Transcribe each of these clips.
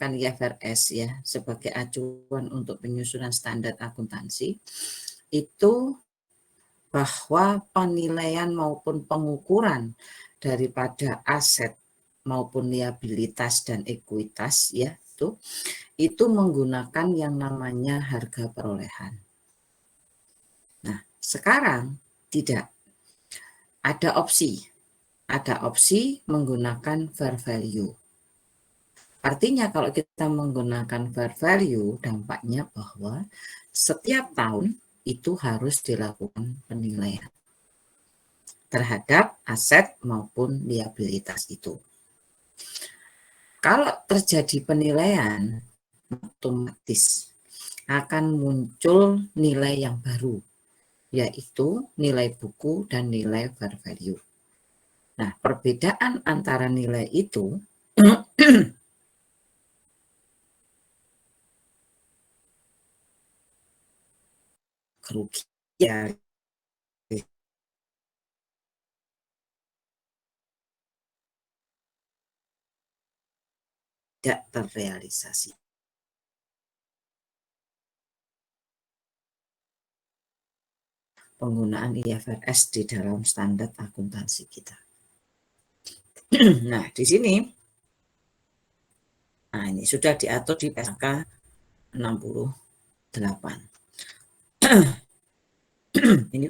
menggunakan IFRS ya sebagai acuan untuk penyusunan standar akuntansi, itu bahwa penilaian maupun pengukuran daripada aset maupun liabilitas dan ekuitas ya itu menggunakan yang namanya harga perolehan. Nah, sekarang tidak ada opsi menggunakan fair value. Artinya kalau kita menggunakan fair value, dampaknya bahwa setiap tahun itu harus dilakukan penilaian terhadap aset maupun liabilitas itu. Kalau terjadi penilaian, otomatis akan muncul nilai yang baru, yaitu nilai buku dan nilai fair value. Nah, perbedaan antara nilai itu kerugian tidak terrealisasi. Penggunaan IFRS di dalam standar akuntansi kita. Nah, di sini ini sudah diatur di PSK 68. Ini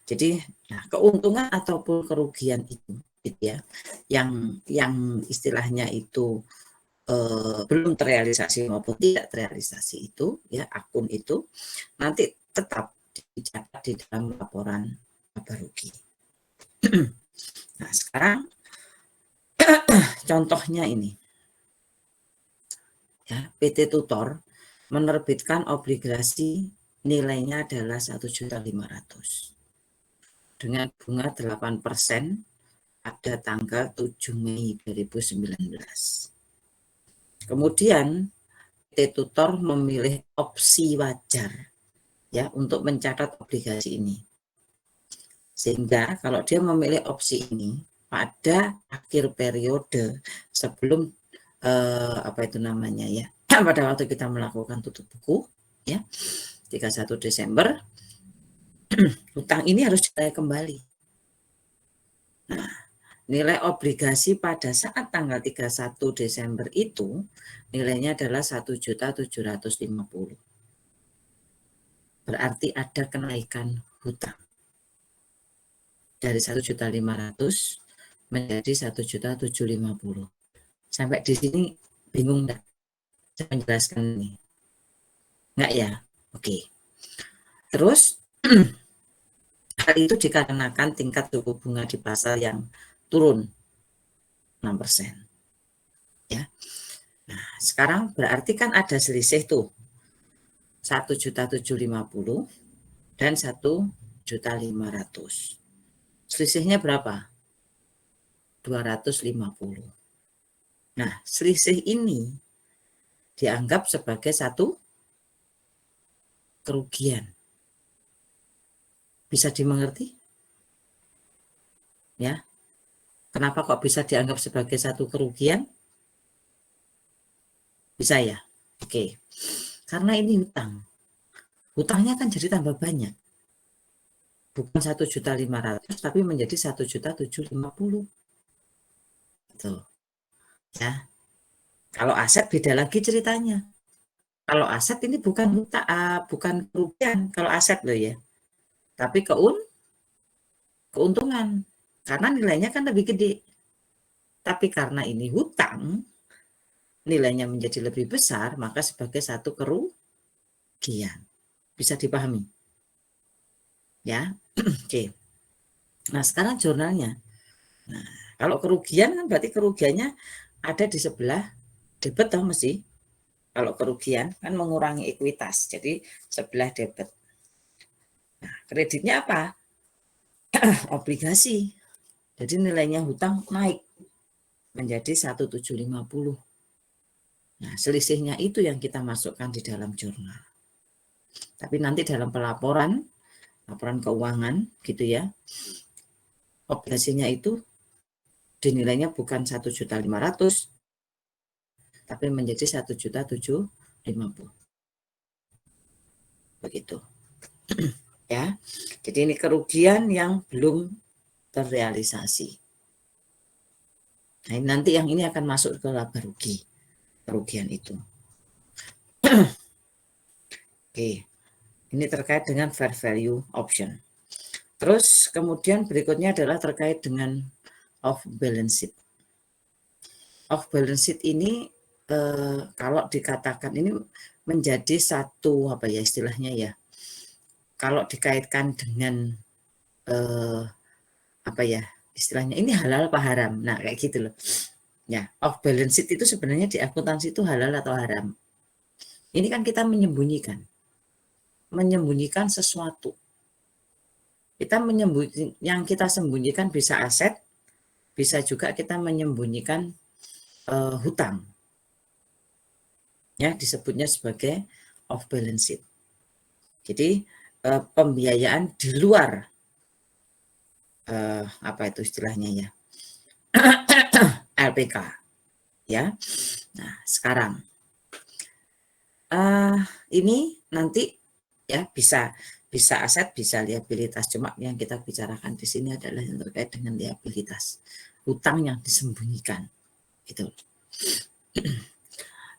jadi keuntungan ataupun kerugian itu ya yang istilahnya itu belum terrealisasi maupun tidak terrealisasi itu ya akun itu nanti tetap dicatat di dalam laporan laba rugi. Nah, sekarang contohnya ini ya, PT Tutor menerbitkan obligasi nilainya adalah 1.500.000 dengan bunga 8% pada tanggal 7 Mei 2019. Kemudian PT Tutor memilih opsi wajar ya untuk mencatat obligasi ini. Sehingga kalau dia memilih opsi ini pada akhir periode sebelum pada waktu kita melakukan tutup buku ya 31 Desember hutang ini harus dibayar kembali. Nah, nilai obligasi pada saat tanggal 31 Desember itu nilainya adalah 1.750.000. Berarti ada kenaikan hutang dari 1.500.000 menjadi 1.750.000. Sampai di sini bingung enggak? Saya menjelaskan ini. Enggak ya? Oke. Terus hal itu dikarenakan tingkat suku bunga di pasar yang turun 6%. Ya. Nah, sekarang berarti kan ada selisih tuh. 1.750.000 dan 1.500.000. Selisihnya berapa? 250. Nah, selisih ini dianggap sebagai satu kerugian. Bisa dimengerti? Ya. Kenapa kok bisa dianggap sebagai satu kerugian? Bisa ya? Oke. Karena ini hutang. Hutangnya kan jadi tambah banyak. Bukan 1.500.000 tapi menjadi 1.750.000. Tuh. Ya. Kalau aset beda lagi ceritanya. Kalau aset ini bukan kerugian kalau aset loh ya. Tapi keuntungan. Karena nilainya kan lebih gede. Tapi karena ini hutang, nilainya menjadi lebih besar, maka sebagai satu kerugian. Bisa dipahami? Ya. Oke. Nah, sekarang jurnalnya. Nah, kalau kerugian kan berarti kerugiannya ada di sebelah debit toh mesti. Kalau kerugian kan mengurangi ekuitas, jadi sebelah debit. Nah, kreditnya apa? Obligasi. Jadi nilainya hutang naik menjadi 1.750. Nah, selisihnya itu yang kita masukkan di dalam jurnal. Tapi nanti dalam laporan keuangan gitu ya, obligasinya itu dinilainya bukan 1.500.000 tapi menjadi 1.750.000. Begitu. Ya. Jadi ini kerugian yang belum terrealisasi. Nah, nanti yang ini akan masuk ke laba rugi. Kerugian itu. Oke. Ini terkait dengan fair value option. Terus kemudian berikutnya adalah terkait dengan off balance sheet. Off balance sheet ini kalau dikatakan ini menjadi satu apa ya istilahnya ya. Kalau dikaitkan dengan apa ya istilahnya ini halal apa haram. Nah, kayak gitu loh. Ya, off balance sheet itu sebenarnya di akuntansi itu halal atau haram. Ini kan kita menyembunyikan sesuatu. Kita yang kita sembunyikan bisa aset, bisa juga kita menyembunyikan hutang. Ya, disebutnya sebagai off balance sheet. Jadi pembiayaan di luar apa itu istilahnya ya LPK ya. Nah sekarang ini nanti ya bisa aset, bisa liabilitas. Cuma yang kita bicarakan di sini adalah yang terkait dengan liabilitas, hutang yang disembunyikan gitu.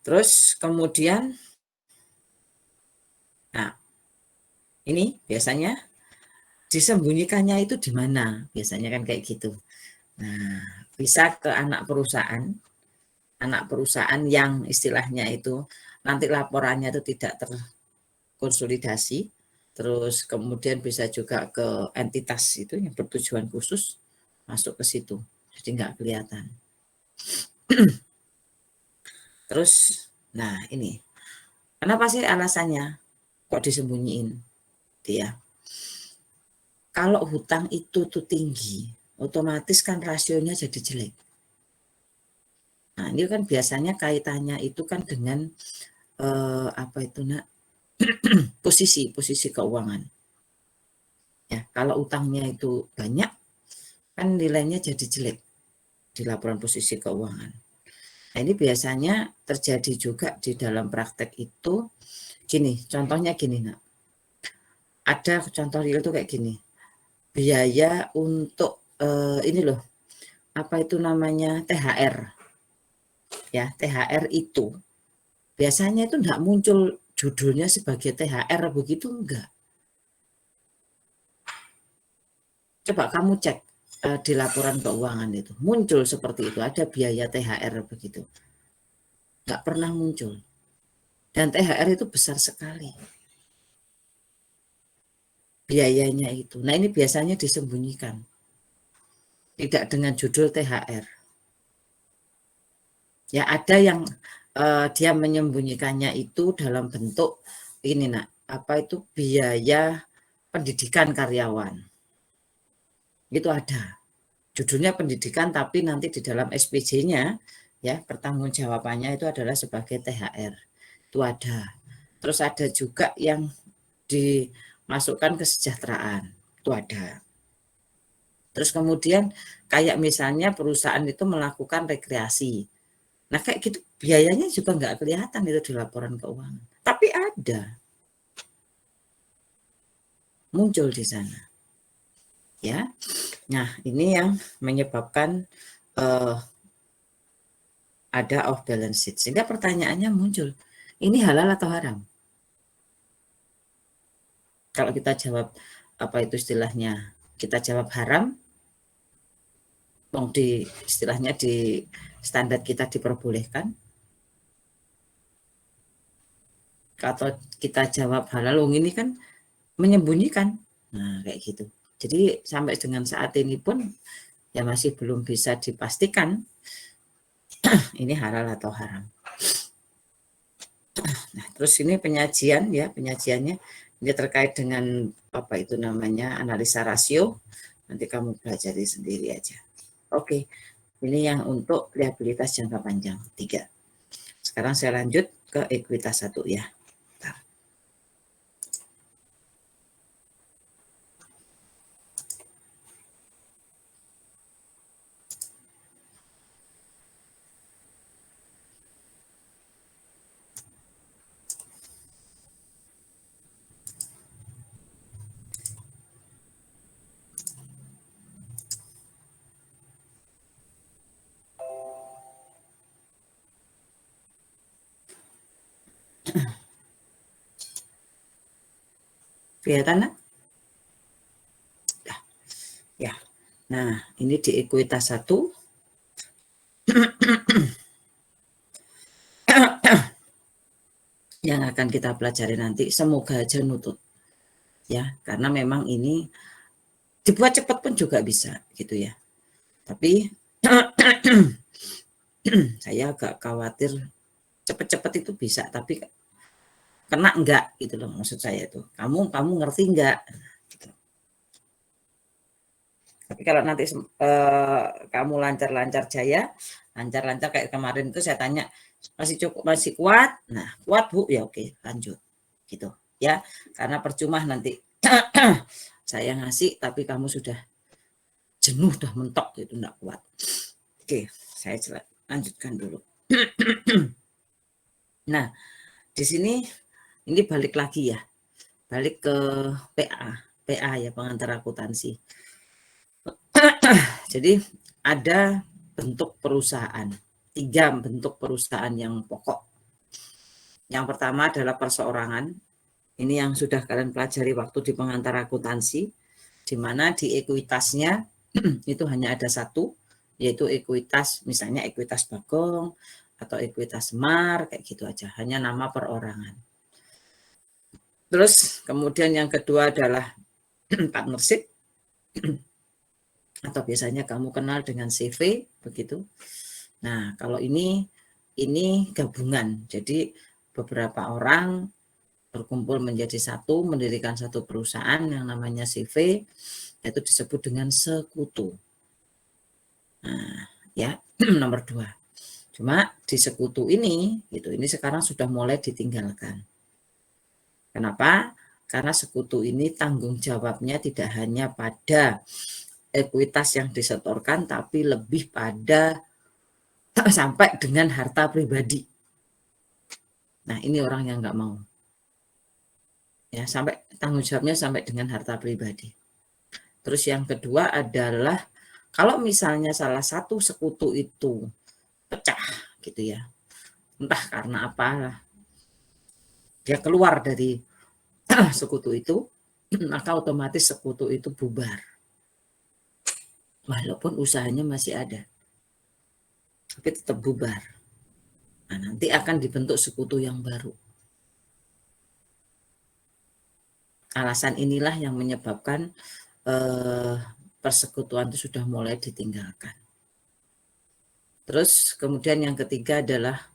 Terus kemudian, nah ini biasanya disembunyikannya itu di mana? Biasanya kan kayak gitu. Nah, bisa ke anak perusahaan yang istilahnya itu nanti laporannya itu tidak terkonsolidasi. Terus kemudian bisa juga ke entitas itu yang bertujuan khusus masuk ke situ. Jadi nggak kelihatan. Terus, nah ini. Kenapa sih alasannya kok disembunyiin? Dia. Kalau hutang itu tuh tinggi, otomatis kan rasionya jadi jelek. Nah, ini kan biasanya kaitannya itu kan dengan apa itu nak posisi keuangan. Ya, kalau utangnya itu banyak, kan nilainya jadi jelek di laporan posisi keuangan. Nah, ini biasanya terjadi juga di dalam praktek itu. Gini, contohnya gini nak. Ada contoh real tuh kayak gini. Biaya untuk ini loh, apa itu namanya THR. Ya, THR itu biasanya itu enggak muncul judulnya sebagai THR begitu enggak. Coba kamu cek di laporan keuangan itu muncul seperti itu, ada biaya THR begitu. Enggak pernah muncul. Dan THR itu besar sekali biayanya itu. Nah, ini biasanya disembunyikan. Tidak dengan judul THR. Ya, ada yang dia menyembunyikannya itu dalam bentuk ini nak, apa itu biaya pendidikan karyawan. Itu ada. Judulnya pendidikan tapi nanti di dalam SPJ-nya ya pertanggungjawabannya itu adalah sebagai THR. Itu ada. Terus ada juga yang dimasukkan kesejahteraan. Itu ada. Terus kemudian kayak misalnya perusahaan itu melakukan rekreasi. Nah kayak gitu biayanya juga nggak kelihatan itu di laporan keuangan. Tapi ada. Muncul di sana. Ya. Nah ini yang menyebabkan ada off balance sheet. Sehingga pertanyaannya muncul, ini halal atau haram? Kalau kita jawab apa itu istilahnya, kita jawab haram, di istilahnya di standar kita diperbolehkan. Atau kita jawab halal, ini kan menyembunyikan. Nah, kayak gitu. Jadi sampai dengan saat ini pun ya masih belum bisa dipastikan ini halal atau haram. Nah, terus ini penyajian ya, penyajiannya ini terkait dengan apa itu namanya analisa rasio. Nanti kamu pelajari sendiri aja. Oke, ini yang untuk liabilitas jangka panjang 3. Sekarang saya lanjut ke ekuitas 1 ya. Kelihatan? Ya. Nah, ini di ekuitas 1. Yang akan kita pelajari nanti, semoga aja nutut. Ya, karena memang ini dibuat cepat pun juga bisa gitu ya. Tapi saya agak khawatir cepet-cepet itu bisa, tapi kena enggak gitu loh, maksud saya itu. Kamu ngerti enggak? Gitu. Tapi kalau nanti kamu lancar-lancar jaya, lancar-lancar kayak kemarin itu saya tanya, masih cukup, masih kuat? Nah, kuat Bu, ya oke, lanjut. Gitu ya. Karena percuma nanti saya ngasih tapi kamu sudah jenuh, udah mentok gitu, enggak kuat. Oke, saya lanjutkan dulu. Nah, di sini ini balik lagi ya. Balik ke PA ya, pengantar akuntansi. Jadi ada bentuk perusahaan, 3 bentuk perusahaan yang pokok. Yang pertama adalah perseorangan. Ini yang sudah kalian pelajari waktu di pengantar akuntansi, di mana di ekuitasnya itu hanya ada 1, yaitu ekuitas, misalnya ekuitas Bagong atau ekuitas Semar, kayak gitu aja, hanya nama perorangan. Terus kemudian yang kedua adalah partnership, atau biasanya kamu kenal dengan CV, begitu. Nah, kalau ini gabungan, jadi beberapa orang berkumpul menjadi satu, mendirikan satu perusahaan yang namanya CV, itu disebut dengan sekutu. Nah, ya, nomor 2. Cuma di sekutu ini, gitu, ini sekarang sudah mulai ditinggalkan. Kenapa? Karena sekutu ini tanggung jawabnya tidak hanya pada ekuitas yang disetorkan, tapi lebih pada sampai dengan harta pribadi. Nah, ini orang yang nggak mau. Ya, sampai tanggung jawabnya sampai dengan harta pribadi. Terus yang kedua adalah kalau misalnya salah satu sekutu itu pecah gitu ya, entah karena apa dia keluar dari sekutu itu, maka otomatis sekutu itu bubar. Walaupun usahanya masih ada, tapi tetap bubar. Nah, nanti akan dibentuk sekutu yang baru. Alasan inilah yang menyebabkan persekutuan itu sudah mulai ditinggalkan. Terus kemudian yang ketiga adalah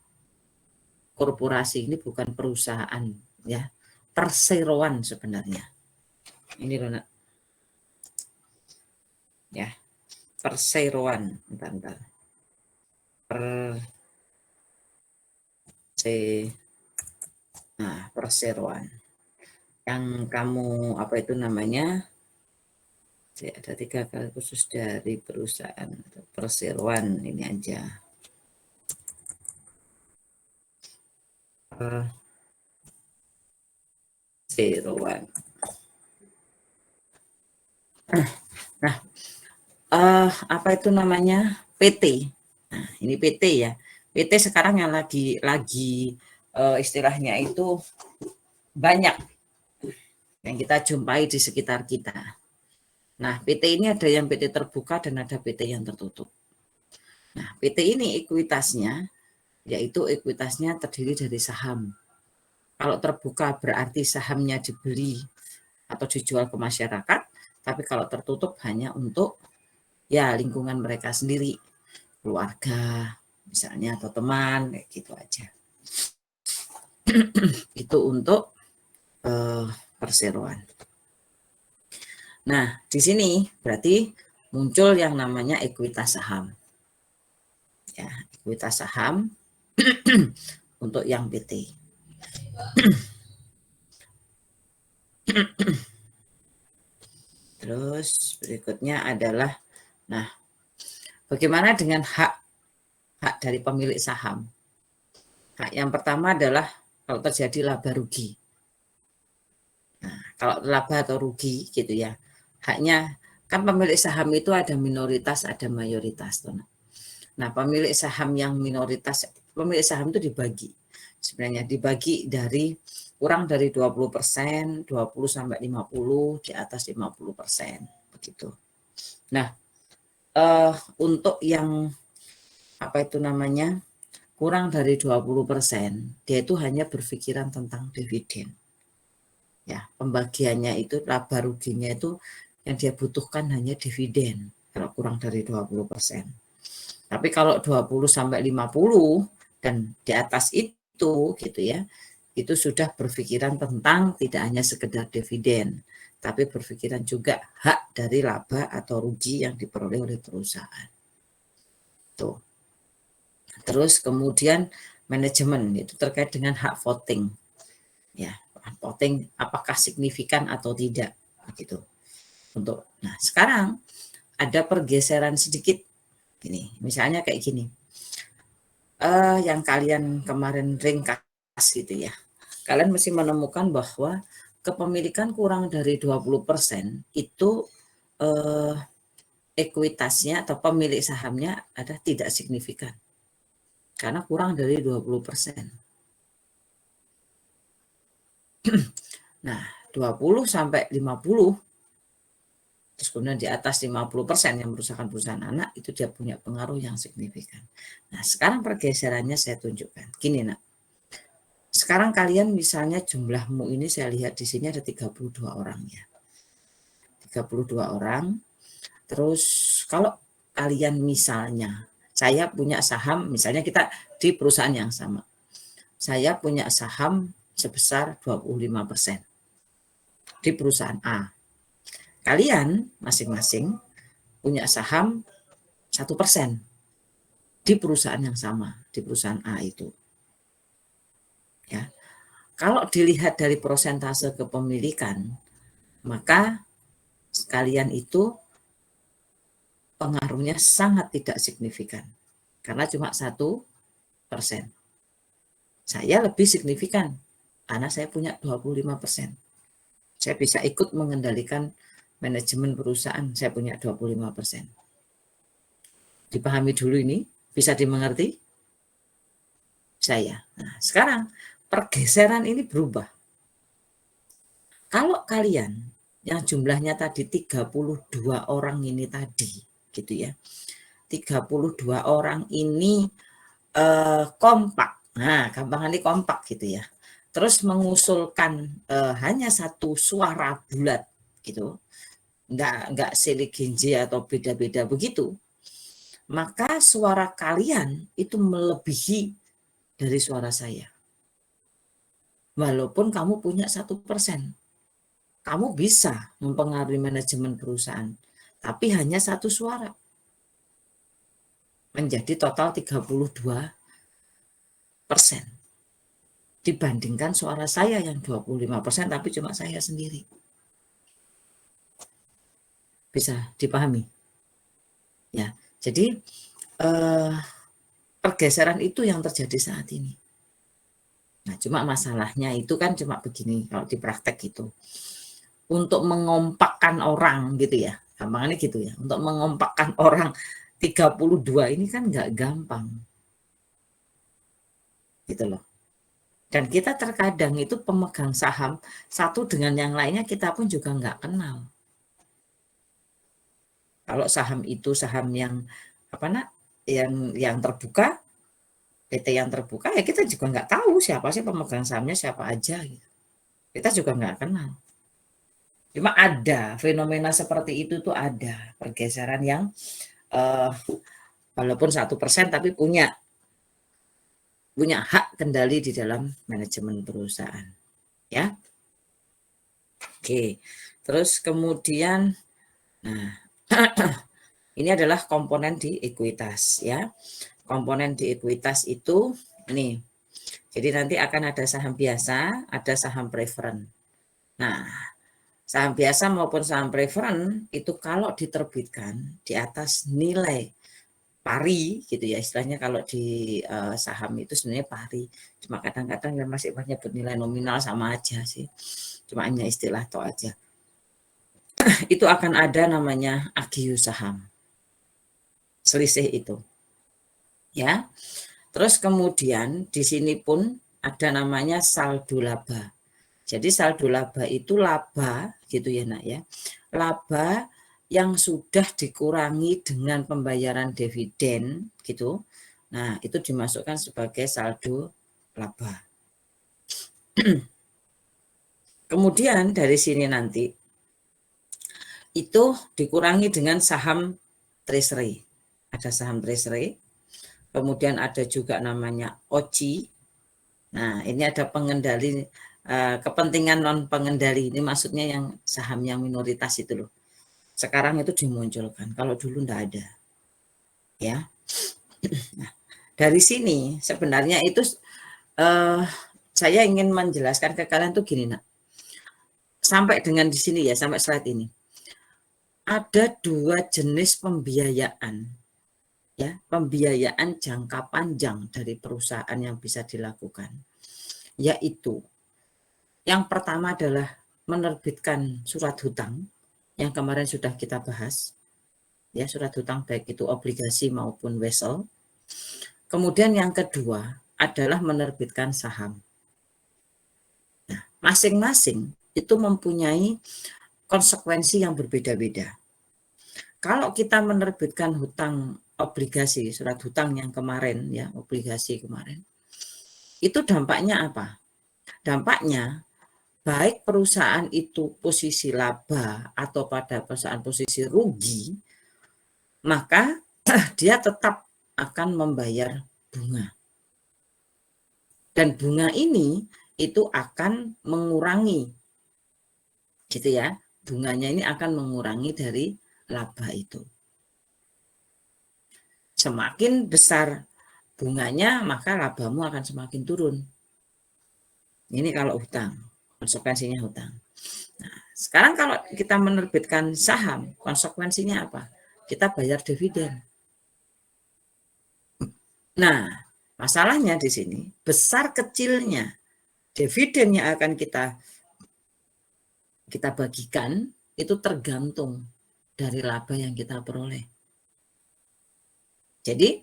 korporasi. Ini bukan perusahaan ya, perseroan sebenarnya. Ini loh nak. Ya, perseroan. Bentar. Nah, perseroan. Yang kamu apa itu namanya? Ada 3 kali khusus dari perusahaan perseroan, ini aja. Perseroan. Nah, apa itu namanya? PT. Nah, ini PT ya. PT sekarang yang lagi istilahnya itu banyak yang kita jumpai di sekitar kita. Nah, PT ini ada yang PT terbuka dan ada PT yang tertutup. Nah, PT ini ekuitasnya, yaitu ekuitasnya terdiri dari saham. Kalau terbuka berarti sahamnya dibeli atau dijual ke masyarakat, tapi kalau tertutup hanya untuk ya lingkungan mereka sendiri, keluarga misalnya atau teman, kayak gitu aja. Itu untuk perseroan. Nah, di sini berarti muncul yang namanya ekuitas saham. Ya, ekuitas saham untuk yang PT. Terus berikutnya adalah, nah, bagaimana dengan hak dari pemilik saham? Hak yang pertama adalah kalau terjadi laba rugi. Nah, kalau laba atau rugi gitu ya, haknya kan pemilik saham itu ada minoritas, ada mayoritas. Nah, pemilik saham yang minoritas pemilik saham itu dibagi. Sebenarnya dibagi dari kurang dari 20%, 20 sampai 50, di atas 50%, begitu. Nah, untuk yang apa itu namanya? Kurang dari 20%, dia itu hanya berpikiran tentang dividen. Ya, pembagiannya itu laba ruginya itu yang dia butuhkan hanya dividen kalau kurang dari 20%. Tapi kalau 20 sampai 50 dan di atas itu gitu ya, itu sudah berpikiran tentang tidak hanya sekedar dividen, tapi berpikiran juga hak dari laba atau rugi yang diperoleh oleh perusahaan. Tuh. Terus kemudian manajemen itu terkait dengan hak voting. Ya, voting apakah signifikan atau tidak begitu. Nah, sekarang ada pergeseran sedikit ini. Misalnya kayak gini. Yang kalian kemarin ringkas gitu ya. Kalian mesti menemukan bahwa kepemilikan kurang dari 20% itu ekuitasnya atau pemilik sahamnya ada tidak signifikan. Karena kurang dari 20%. Nah, 20 sampai 50 terus kemudian di atas 50% yang perusahaan anak itu dia punya pengaruh yang signifikan. Nah, sekarang pergeserannya saya tunjukkan. Gini, Nak. Sekarang kalian misalnya jumlahmu ini saya lihat di sini ada 32 orang ya. 32 orang. Terus kalau kalian misalnya saya punya saham, misalnya kita di perusahaan yang sama. Saya punya saham sebesar 25% di perusahaan A. Kalian masing-masing punya saham 1% di perusahaan yang sama, di perusahaan A itu. Ya. Kalau dilihat dari persentase kepemilikan, maka sekalian itu pengaruhnya sangat tidak signifikan. Karena cuma 1%. Saya lebih signifikan karena saya punya 25%. Saya bisa ikut mengendalikan manajemen perusahaan, saya punya 25%. Dipahami dulu ini, bisa dimengerti? Saya. Nah, sekarang pergeseran ini berubah. Kalau kalian yang jumlahnya tadi 32 orang ini tadi, gitu ya. 32 orang ini kompak. Nah, gampangannya kompak gitu ya. Terus mengusulkan hanya satu suara bulat gitu. Enggak silih genji atau beda-beda begitu. Maka suara kalian itu melebihi dari suara saya. Walaupun kamu punya 1%. Kamu bisa mempengaruhi manajemen perusahaan. Tapi hanya satu suara. Menjadi total 32%. Dibandingkan suara saya yang 25% tapi cuma saya sendiri. Bisa dipahami? Ya, jadi pergeseran itu yang terjadi saat ini. Nah, cuma masalahnya itu kan cuma begini kalau di praktek itu. Untuk mengompakkan orang gitu ya, gampangnya gitu ya. Untuk mengompakkan orang 32 ini kan nggak gampang. Gitu loh. Dan kita terkadang itu pemegang saham satu dengan yang lainnya kita pun juga nggak kenal. Kalau saham itu saham yang apa nak, yang terbuka, PT yang terbuka ya kita juga nggak tahu siapa sih pemegang sahamnya siapa aja. Gitu. Kita juga nggak kenal. Cuma ada fenomena seperti itu tuh ada pergeseran yang walaupun 1% tapi punya hak kendali di dalam manajemen perusahaan. Ya. Oke. Terus kemudian nah ini adalah komponen di ekuitas ya. Komponen di ekuitas itu ini. Jadi nanti akan ada saham biasa, ada saham preferen. Nah, saham biasa maupun saham preferen itu kalau diterbitkan di atas nilai pari gitu ya, istilahnya kalau di saham itu sebenarnya pari. Cuma kadang-kadang yang masih banyak bernilai nominal sama aja sih. Cuma hanya istilah toh aja. Itu akan ada namanya agiu saham. Selisih itu. Ya. Terus kemudian di sini pun ada namanya saldo laba. Jadi saldo laba itu laba gitu ya Nak ya. Laba yang sudah dikurangi dengan pembayaran dividen gitu. Nah, itu dimasukkan sebagai saldo laba. Kemudian dari sini nanti itu dikurangi dengan saham treasury. Ada saham treasury. Kemudian ada juga namanya OCI. Nah, ini ada pengendali kepentingan non pengendali. Ini maksudnya yang saham yang minoritas itu loh. Sekarang itu dimunculkan. Kalau dulu enggak ada. Ya. Nah, dari sini sebenarnya itu saya ingin menjelaskan ke kalian tuh gini, Nak. Sampai dengan di sini ya, sampai slide ini. Ada 2 jenis pembiayaan. Ya, pembiayaan jangka panjang dari perusahaan yang bisa dilakukan. Yaitu yang pertama adalah menerbitkan surat hutang yang kemarin sudah kita bahas. Ya, surat hutang baik itu obligasi maupun wesel. Kemudian yang kedua adalah menerbitkan saham. Nah, masing-masing itu mempunyai konsekuensi yang berbeda-beda. Kalau kita menerbitkan hutang obligasi, surat hutang yang kemarin ya, obligasi kemarin, itu dampaknya apa? Dampaknya baik perusahaan itu posisi laba atau pada perusahaan posisi rugi, maka dia tetap akan membayar bunga. Dan bunga ini itu akan mengurangi, gitu ya, bunganya ini akan mengurangi dari laba itu. Semakin besar bunganya, maka labamu akan semakin turun. Ini kalau hutang, konsekuensinya hutang. Nah, sekarang kalau kita menerbitkan saham, konsekuensinya apa? Kita bayar dividen. Nah, masalahnya di sini, besar kecilnya dividen yang akan kita bagikan itu tergantung dari laba yang kita peroleh. Jadi,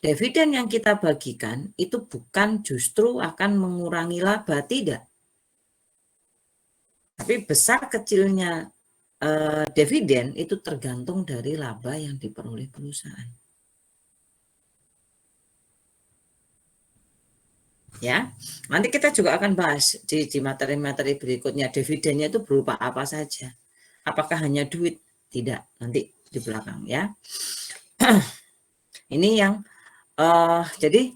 dividen yang kita bagikan itu bukan justru akan mengurangi laba, tidak. Tapi besar kecilnya dividen itu tergantung dari laba yang diperoleh perusahaan. Ya, nanti kita juga akan bahas di materi-materi berikutnya dividennya itu berupa apa saja. Apakah hanya duit? Tidak, nanti di belakang ya. Ini yang jadi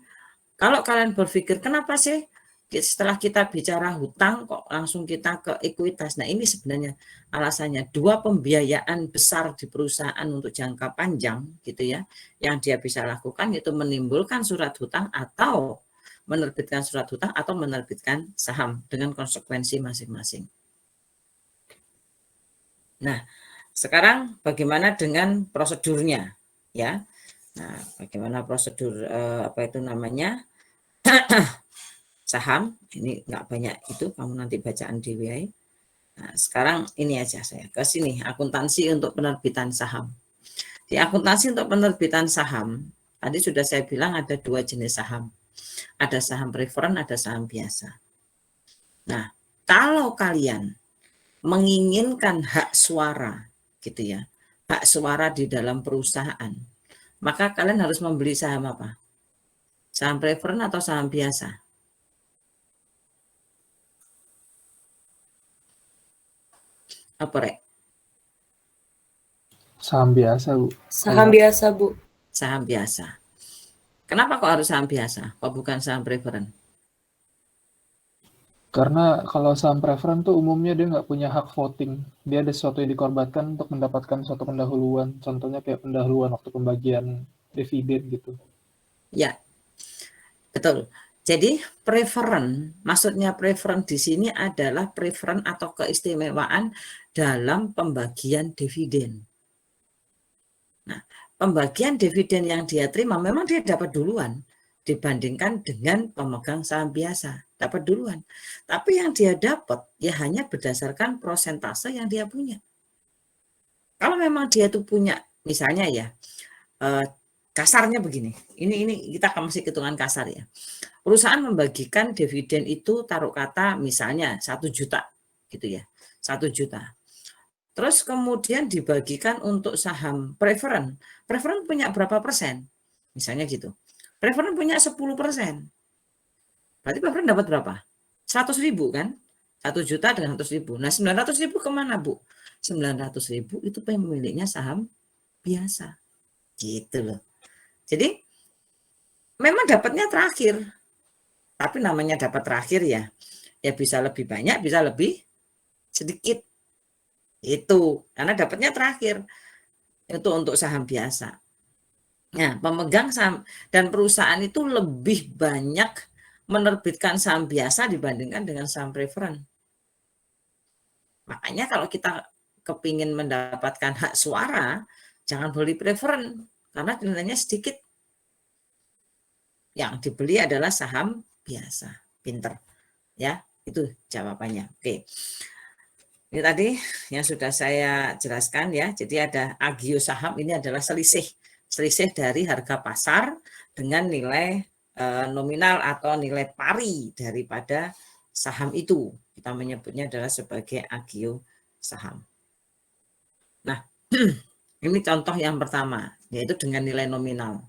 kalau kalian berpikir kenapa sih setelah kita bicara hutang kok langsung kita ke ekuitas. Nah, ini sebenarnya alasannya 2 pembiayaan besar di perusahaan untuk jangka panjang gitu ya, yang dia bisa lakukan yaitu menimbulkan surat hutang atau menerbitkan surat hutang atau menerbitkan saham dengan konsekuensi masing-masing. Nah, sekarang bagaimana dengan prosedurnya ya? Nah, bagaimana prosedur apa itu namanya? Saham, ini nggak banyak itu, kamu nanti bacaan di WI. Nah, sekarang ini aja saya ke sini, akuntansi untuk penerbitan saham. Di akuntansi untuk penerbitan saham, tadi sudah saya bilang ada 2 jenis saham. Ada saham preferen, ada saham biasa. Nah, kalau kalian menginginkan hak suara, gitu ya, hak suara di dalam perusahaan, maka kalian harus membeli saham apa? Saham preferen atau saham biasa? Apa, Rek? Saham biasa, Bu. Saham biasa, Bu. Saham biasa. Kenapa kok harus saham biasa? Kok bukan saham preferen? Karena kalau saham preferen tuh umumnya dia nggak punya hak voting. Dia ada sesuatu yang dikorbankan untuk mendapatkan suatu pendahuluan. Contohnya kayak pendahuluan waktu pembagian dividen gitu. Ya, betul. Jadi preferen, maksudnya preferen di sini adalah preferen atau keistimewaan dalam pembagian dividen. Nah, pembagian dividen yang dia terima memang dia dapat duluan dibandingkan dengan pemegang saham biasa, dapat duluan. Tapi yang dia dapat ya hanya berdasarkan prosentase yang dia punya. Kalau memang dia tuh punya, misalnya ya, kasarnya begini. Ini kita akan masih hitungan kasar ya. Perusahaan membagikan dividen itu taruh kata misalnya 1 juta gitu ya. 1 juta. Terus kemudian dibagikan untuk saham preferen. Preferen punya berapa persen? Misalnya gitu. Preferen punya 10%. Berarti preferen dapat berapa? 100.000 kan? 1 juta dengan 100.000. Nah 900.000 kemana Bu? 900.000 itu pemiliknya saham biasa. Gitu loh. Jadi memang dapatnya terakhir. Tapi namanya dapat terakhir ya. Ya bisa lebih banyak, bisa lebih sedikit. Itu karena dapatnya terakhir. Itu untuk saham biasa. Nah, pemegang saham dan perusahaan itu lebih banyak menerbitkan saham biasa dibandingkan dengan saham preferen. Makanya kalau kita kepingin mendapatkan hak suara, jangan beli preferen karena nilainya sedikit. Yang dibeli adalah saham biasa. Pinter. Ya, itu jawabannya. Oke. Ini tadi yang sudah saya jelaskan ya. Jadi ada agio saham ini adalah selisih dari harga pasar dengan nilai nominal atau nilai pari daripada saham itu. Kita menyebutnya adalah sebagai agio saham. Nah, ini contoh yang pertama, yaitu dengan nilai nominal.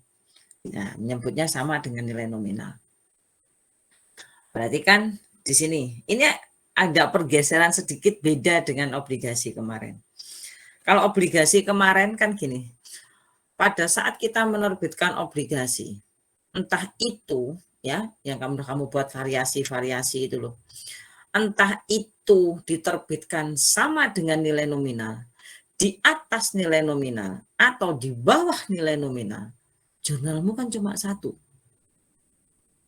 Nah, menyebutnya sama dengan nilai nominal. Berarti kan di sini, ini ada pergeseran sedikit beda dengan obligasi kemarin. Kalau obligasi kemarin kan gini, pada saat kita menerbitkan obligasi, entah itu ya yang kamu buat variasi-variasi itu loh, entah itu diterbitkan sama dengan nilai nominal, di atas nilai nominal atau di bawah nilai nominal, jurnalmu kan cuma satu,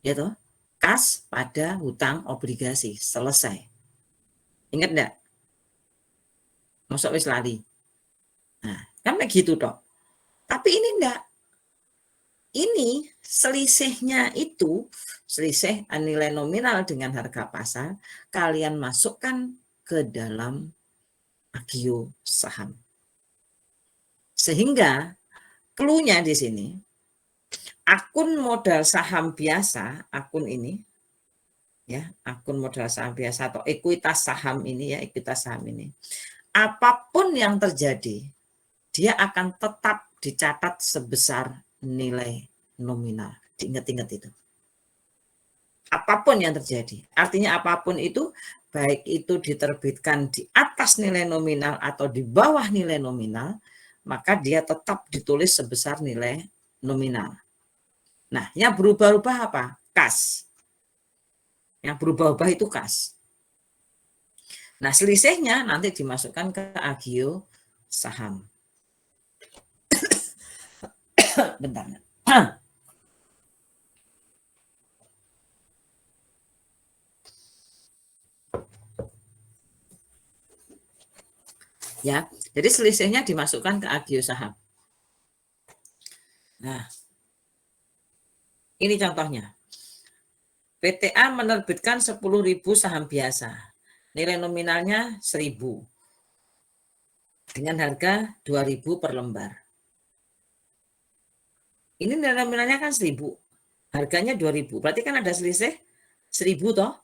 ya toh, kas pada hutang obligasi, selesai. Ingat enggak? Masuk wis lali. Nah, kan kayak gitu toh. Tapi ini enggak. Ini selisihnya itu, selisih nilai nominal dengan harga pasar, kalian masukkan ke dalam agio saham. Sehingga clue-nya di sini, akun modal saham biasa, akun ini, ya, akun modal saham biasa atau ekuitas saham ini ya, ekuitas saham ini. Apapun yang terjadi, dia akan tetap dicatat sebesar nilai nominal. Diingat-ingat itu. Apapun yang terjadi. Artinya apapun itu, baik itu diterbitkan di atas nilai nominal atau di bawah nilai nominal, maka dia tetap ditulis sebesar nilai nominal. Nah, yang berubah-ubah apa? Kas. Yang berubah-ubah itu kas. Nah, selisihnya nanti dimasukkan ke agio saham. Bentar. Ya, jadi selisihnya dimasukkan ke agio saham. Nah, ini contohnya. PTA menerbitkan 10.000 saham biasa. Nilai nominalnya 1.000. Dengan harga 2.000 per lembar. Ini nilai nominalnya kan 1.000. Harganya 2.000. Berarti kan ada selisih 1.000 toh.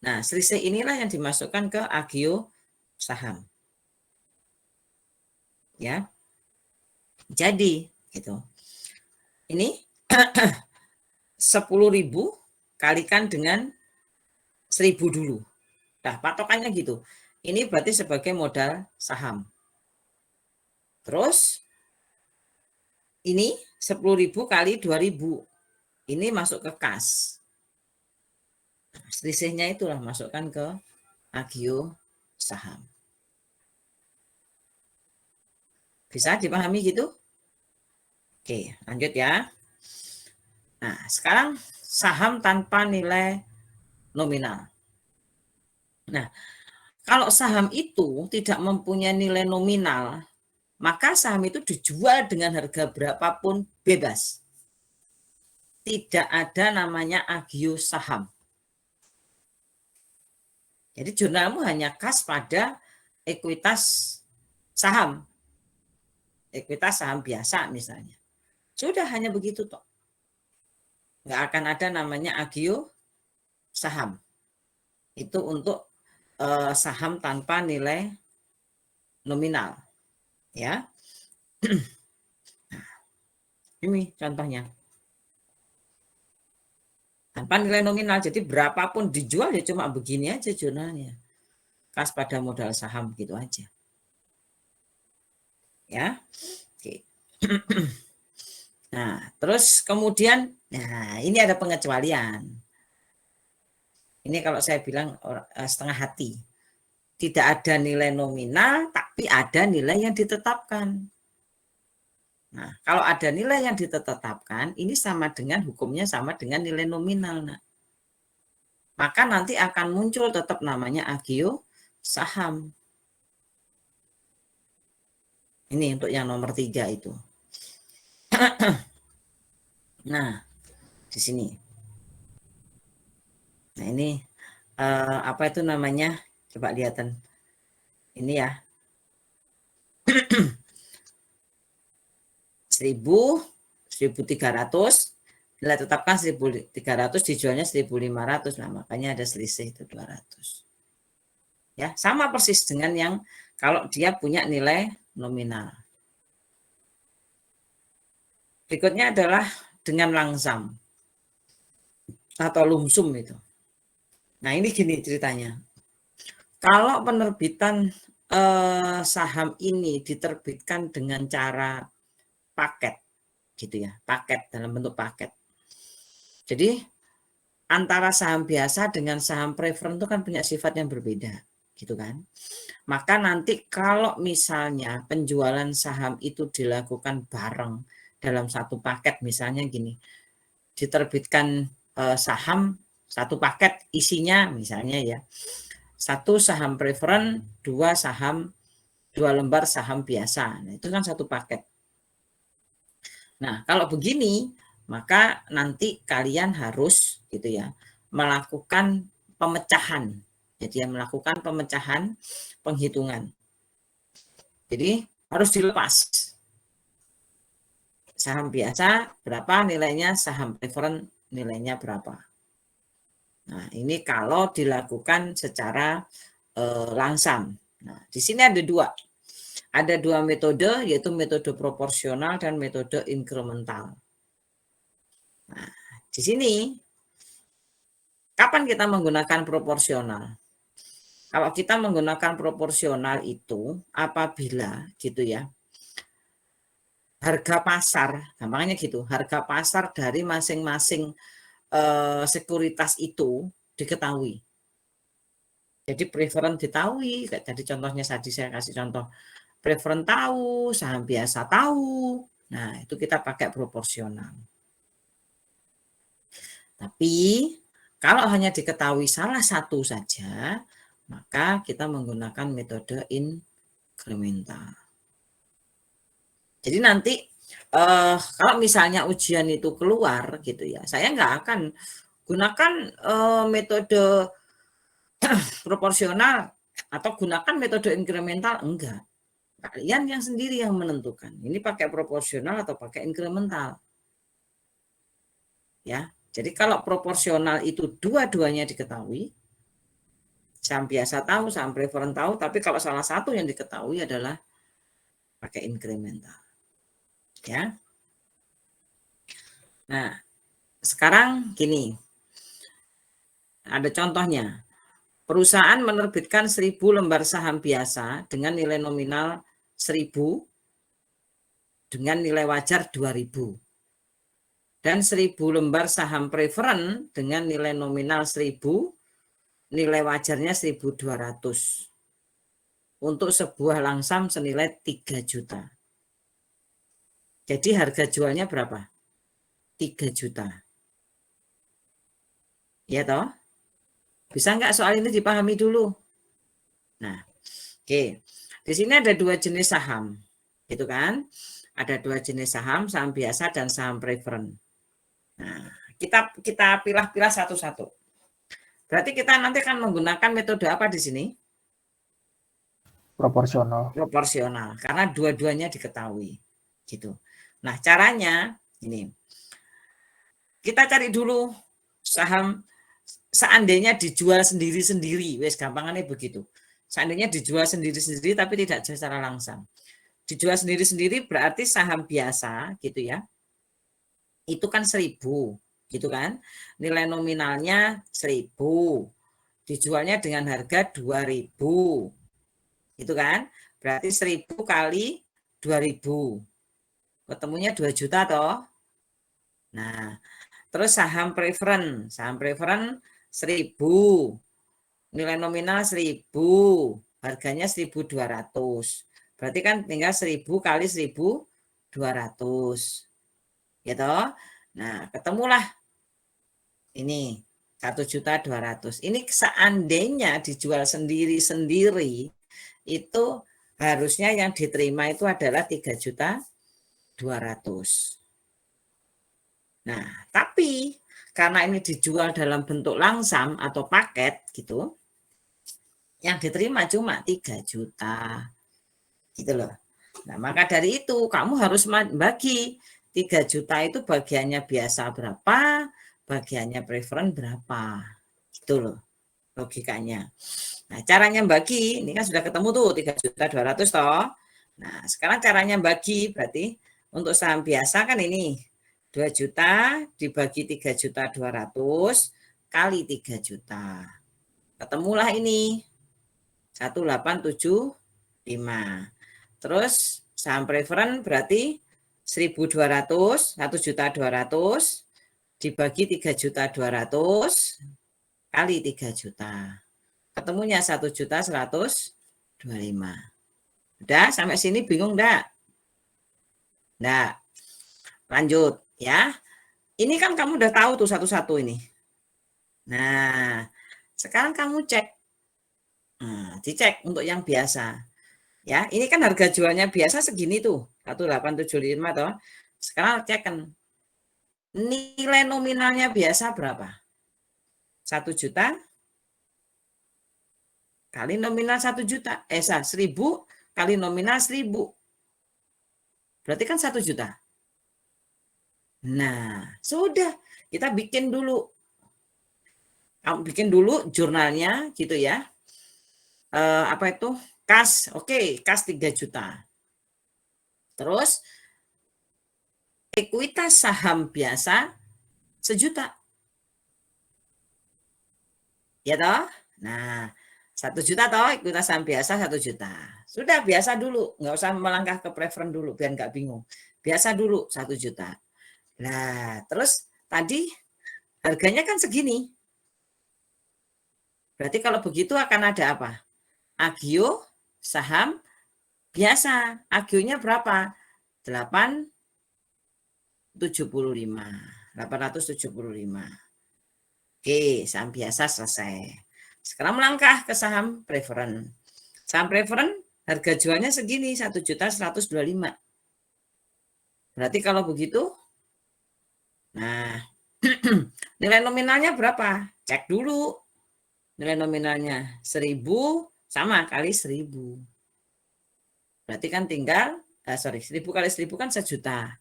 Nah, selisih inilah yang dimasukkan ke agio saham. Ya. Jadi, gitu. Ini 10.000 kalikan dengan 1.000 dulu. Nah, patokannya gitu. Ini berarti sebagai modal saham. Terus ini 10.000 kali 2.000. Ini masuk ke kas. Selisihnya itulah masukkan ke agio saham. Bisa dipahami gitu? Oke, lanjut ya. Nah, sekarang saham tanpa nilai nominal. Nah, kalau saham itu tidak mempunyai nilai nominal, maka saham itu dijual dengan harga berapapun bebas. Tidak ada namanya agio saham. Jadi jurnalmu hanya kas pada ekuitas saham. Ekuitas saham biasa misalnya. Sudah hanya begitu toh. Nggak akan ada namanya agio saham. Itu untuk saham tanpa nilai nominal, ya. Ini contohnya. Tanpa nilai nominal, jadi berapapun dijual ya cuma begini aja jurnalnya. Kas pada modal saham gitu aja. Ya. Oke. Nah, terus kemudian, nah ini ada pengecualian. Ini kalau saya bilang setengah hati. Tidak ada nilai nominal, tapi ada nilai yang ditetapkan. Nah, kalau ada nilai yang ditetapkan, ini sama dengan hukumnya sama dengan nilai nominal. Nah, maka nanti akan muncul tetap namanya agio saham. Ini untuk yang nomor 3 itu. Nah, di sini. Nah, ini apa itu namanya? Coba lihatan. Ini ya. 1.300, nilai tetapkan 1.300, dijualnya 1.500. Nah, makanya ada selisih itu 200. Ya, sama persis dengan yang kalau dia punya nilai nominal. Berikutnya adalah dengan langsam atau lumsum itu. Nah, ini gini ceritanya. Kalau penerbitan saham ini diterbitkan dengan cara paket, gitu ya, paket dalam bentuk paket. Jadi antara saham biasa dengan saham preferred itu kan punya sifat yang berbeda, gitu kan. Maka nanti kalau misalnya penjualan saham itu dilakukan bareng dalam satu paket, misalnya gini, diterbitkan saham satu paket isinya misalnya ya, 1 saham preferred, 2 lembar saham biasa. Nah, itu kan satu paket. Nah, kalau begini, maka nanti kalian harus gitu ya, melakukan pemecahan. Jadi ya, melakukan pemecahan penghitungan. Jadi harus dilepas. Saham biasa berapa nilainya, saham preferred nilainya berapa. Nah, ini kalau dilakukan secara langsam. Nah, di sini ada dua. Ada 2 metode, yaitu metode proporsional dan metode inkremental. Nah, di sini kapan kita menggunakan proporsional? Kalau kita menggunakan proporsional itu apabila gitu ya, harga pasar, gampangnya gitu, harga pasar dari masing-masing sekuritas itu diketahui. Jadi preferred diketahui, kayak tadi contohnya tadi saya kasih contoh, preferred tahu, saham biasa tahu. Nah, itu kita pakai proporsional. Tapi kalau hanya diketahui salah satu saja, maka kita menggunakan metode inkremental. Jadi nanti kalau misalnya ujian itu keluar gitu ya, saya nggak akan gunakan metode proporsional atau gunakan metode inkremental, enggak. Kalian yang sendiri yang menentukan. Ini pakai proporsional atau pakai inkremental. Ya. Jadi kalau proporsional itu dua-duanya diketahui, saham biasa tahu, saham preferred tahu, tapi kalau salah satu yang diketahui adalah pakai inkremental. Ya. Nah, sekarang gini. Ada contohnya. Perusahaan menerbitkan 1.000 lembar saham biasa dengan nilai nominal 1.000 dengan nilai wajar 2.000. Dan 1.000 lembar saham preferred dengan nilai nominal 1.000, nilai wajarnya 1.200. Untuk sebuah langsam senilai 3 juta. Jadi harga jualnya berapa? 3 juta. Ya toh? Bisa nggak soal ini dipahami dulu? Nah, oke. Di sini ada 2 jenis saham. Gitu kan? Ada 2 jenis saham, saham biasa dan saham preferred. Nah, kita pilah-pilah satu-satu. Berarti kita nanti akan menggunakan metode apa di sini? Proporsional. Proporsional, karena dua-duanya diketahui. Gitu. Nah, caranya Ini. Kita cari dulu saham seandainya dijual sendiri-sendiri, wes gampangannya begitu. Seandainya dijual sendiri-sendiri tapi tidak secara langsung. Dijual sendiri-sendiri berarti saham biasa gitu ya. Itu kan 1.000 gitu kan. Nilai nominalnya 1.000. Dijualnya dengan harga 2.000. Gitu kan? Berarti 1.000 kali 2.000. Ketemunya 2 juta toh. Nah, terus saham preferen 1.000. Nilai nominal 1.000. Harganya 1.200. Berarti kan tinggal 1.000 kali 1.200. Gitu. Nah, ketemulah ini 1.200.000. Ini seandainya dijual sendiri-sendiri itu harusnya yang diterima itu adalah 3.200.000. Nah, tapi karena ini dijual dalam bentuk langsam atau paket gitu, yang diterima cuma 3 juta. Gitu loh. Nah, maka dari itu kamu harus bagi 3 juta itu bagiannya biasa berapa, bagiannya preferen berapa. Gitu loh logikanya. Nah, caranya bagi, ini kan sudah ketemu tuh 3.200.000 toh. Nah, sekarang caranya bagi berarti untuk saham biasa kan ini 2 juta dibagi 3.200.000 kali 3 juta. Ketemulah ini 1.875. Terus saham preferen berarti 1.200, 1.200.000 dibagi 3.200.000 kali 3 juta. Ketemunya 1.125.000. Udah sampai sini bingung enggak? Enggak. Lanjut ya. Ini kan kamu udah tahu tuh satu-satu ini. Nah, sekarang kamu cek. Nah, dicek untuk yang biasa. Ya, ini kan harga jualnya biasa segini tuh, 1.875 toh. Sekarang cek kan nilai nominalnya biasa berapa? 1 juta kali nominal 1 juta. 1.000 kali nominal 1.000. Berarti kan 1 juta. Nah, sudah. Kita bikin dulu. Kamu bikin dulu jurnalnya gitu ya. Apa itu? Kas. Oke, kas 3 juta. Terus ekuitas saham biasa 1 juta. Ya toh? Nah, 1 juta toh ekuitas saham biasa 1 juta. Sudah biasa dulu, nggak usah melangkah ke preferen dulu biar nggak bingung. Biasa dulu 1 juta. Nah, terus tadi harganya kan segini. Berarti kalau begitu akan ada apa? Agio saham biasa. Agionya berapa? 875. Oke, saham biasa selesai. Sekarang melangkah ke saham preferen. Saham preferen harga jualnya segini 1.125.000. Berarti kalau begitu, nah nilai nominalnya berapa? Cek dulu. Nilai nominalnya 1.000 sama kali 1.000. Berarti kan tinggal, 1.000 kali 1.000 kan 1 juta.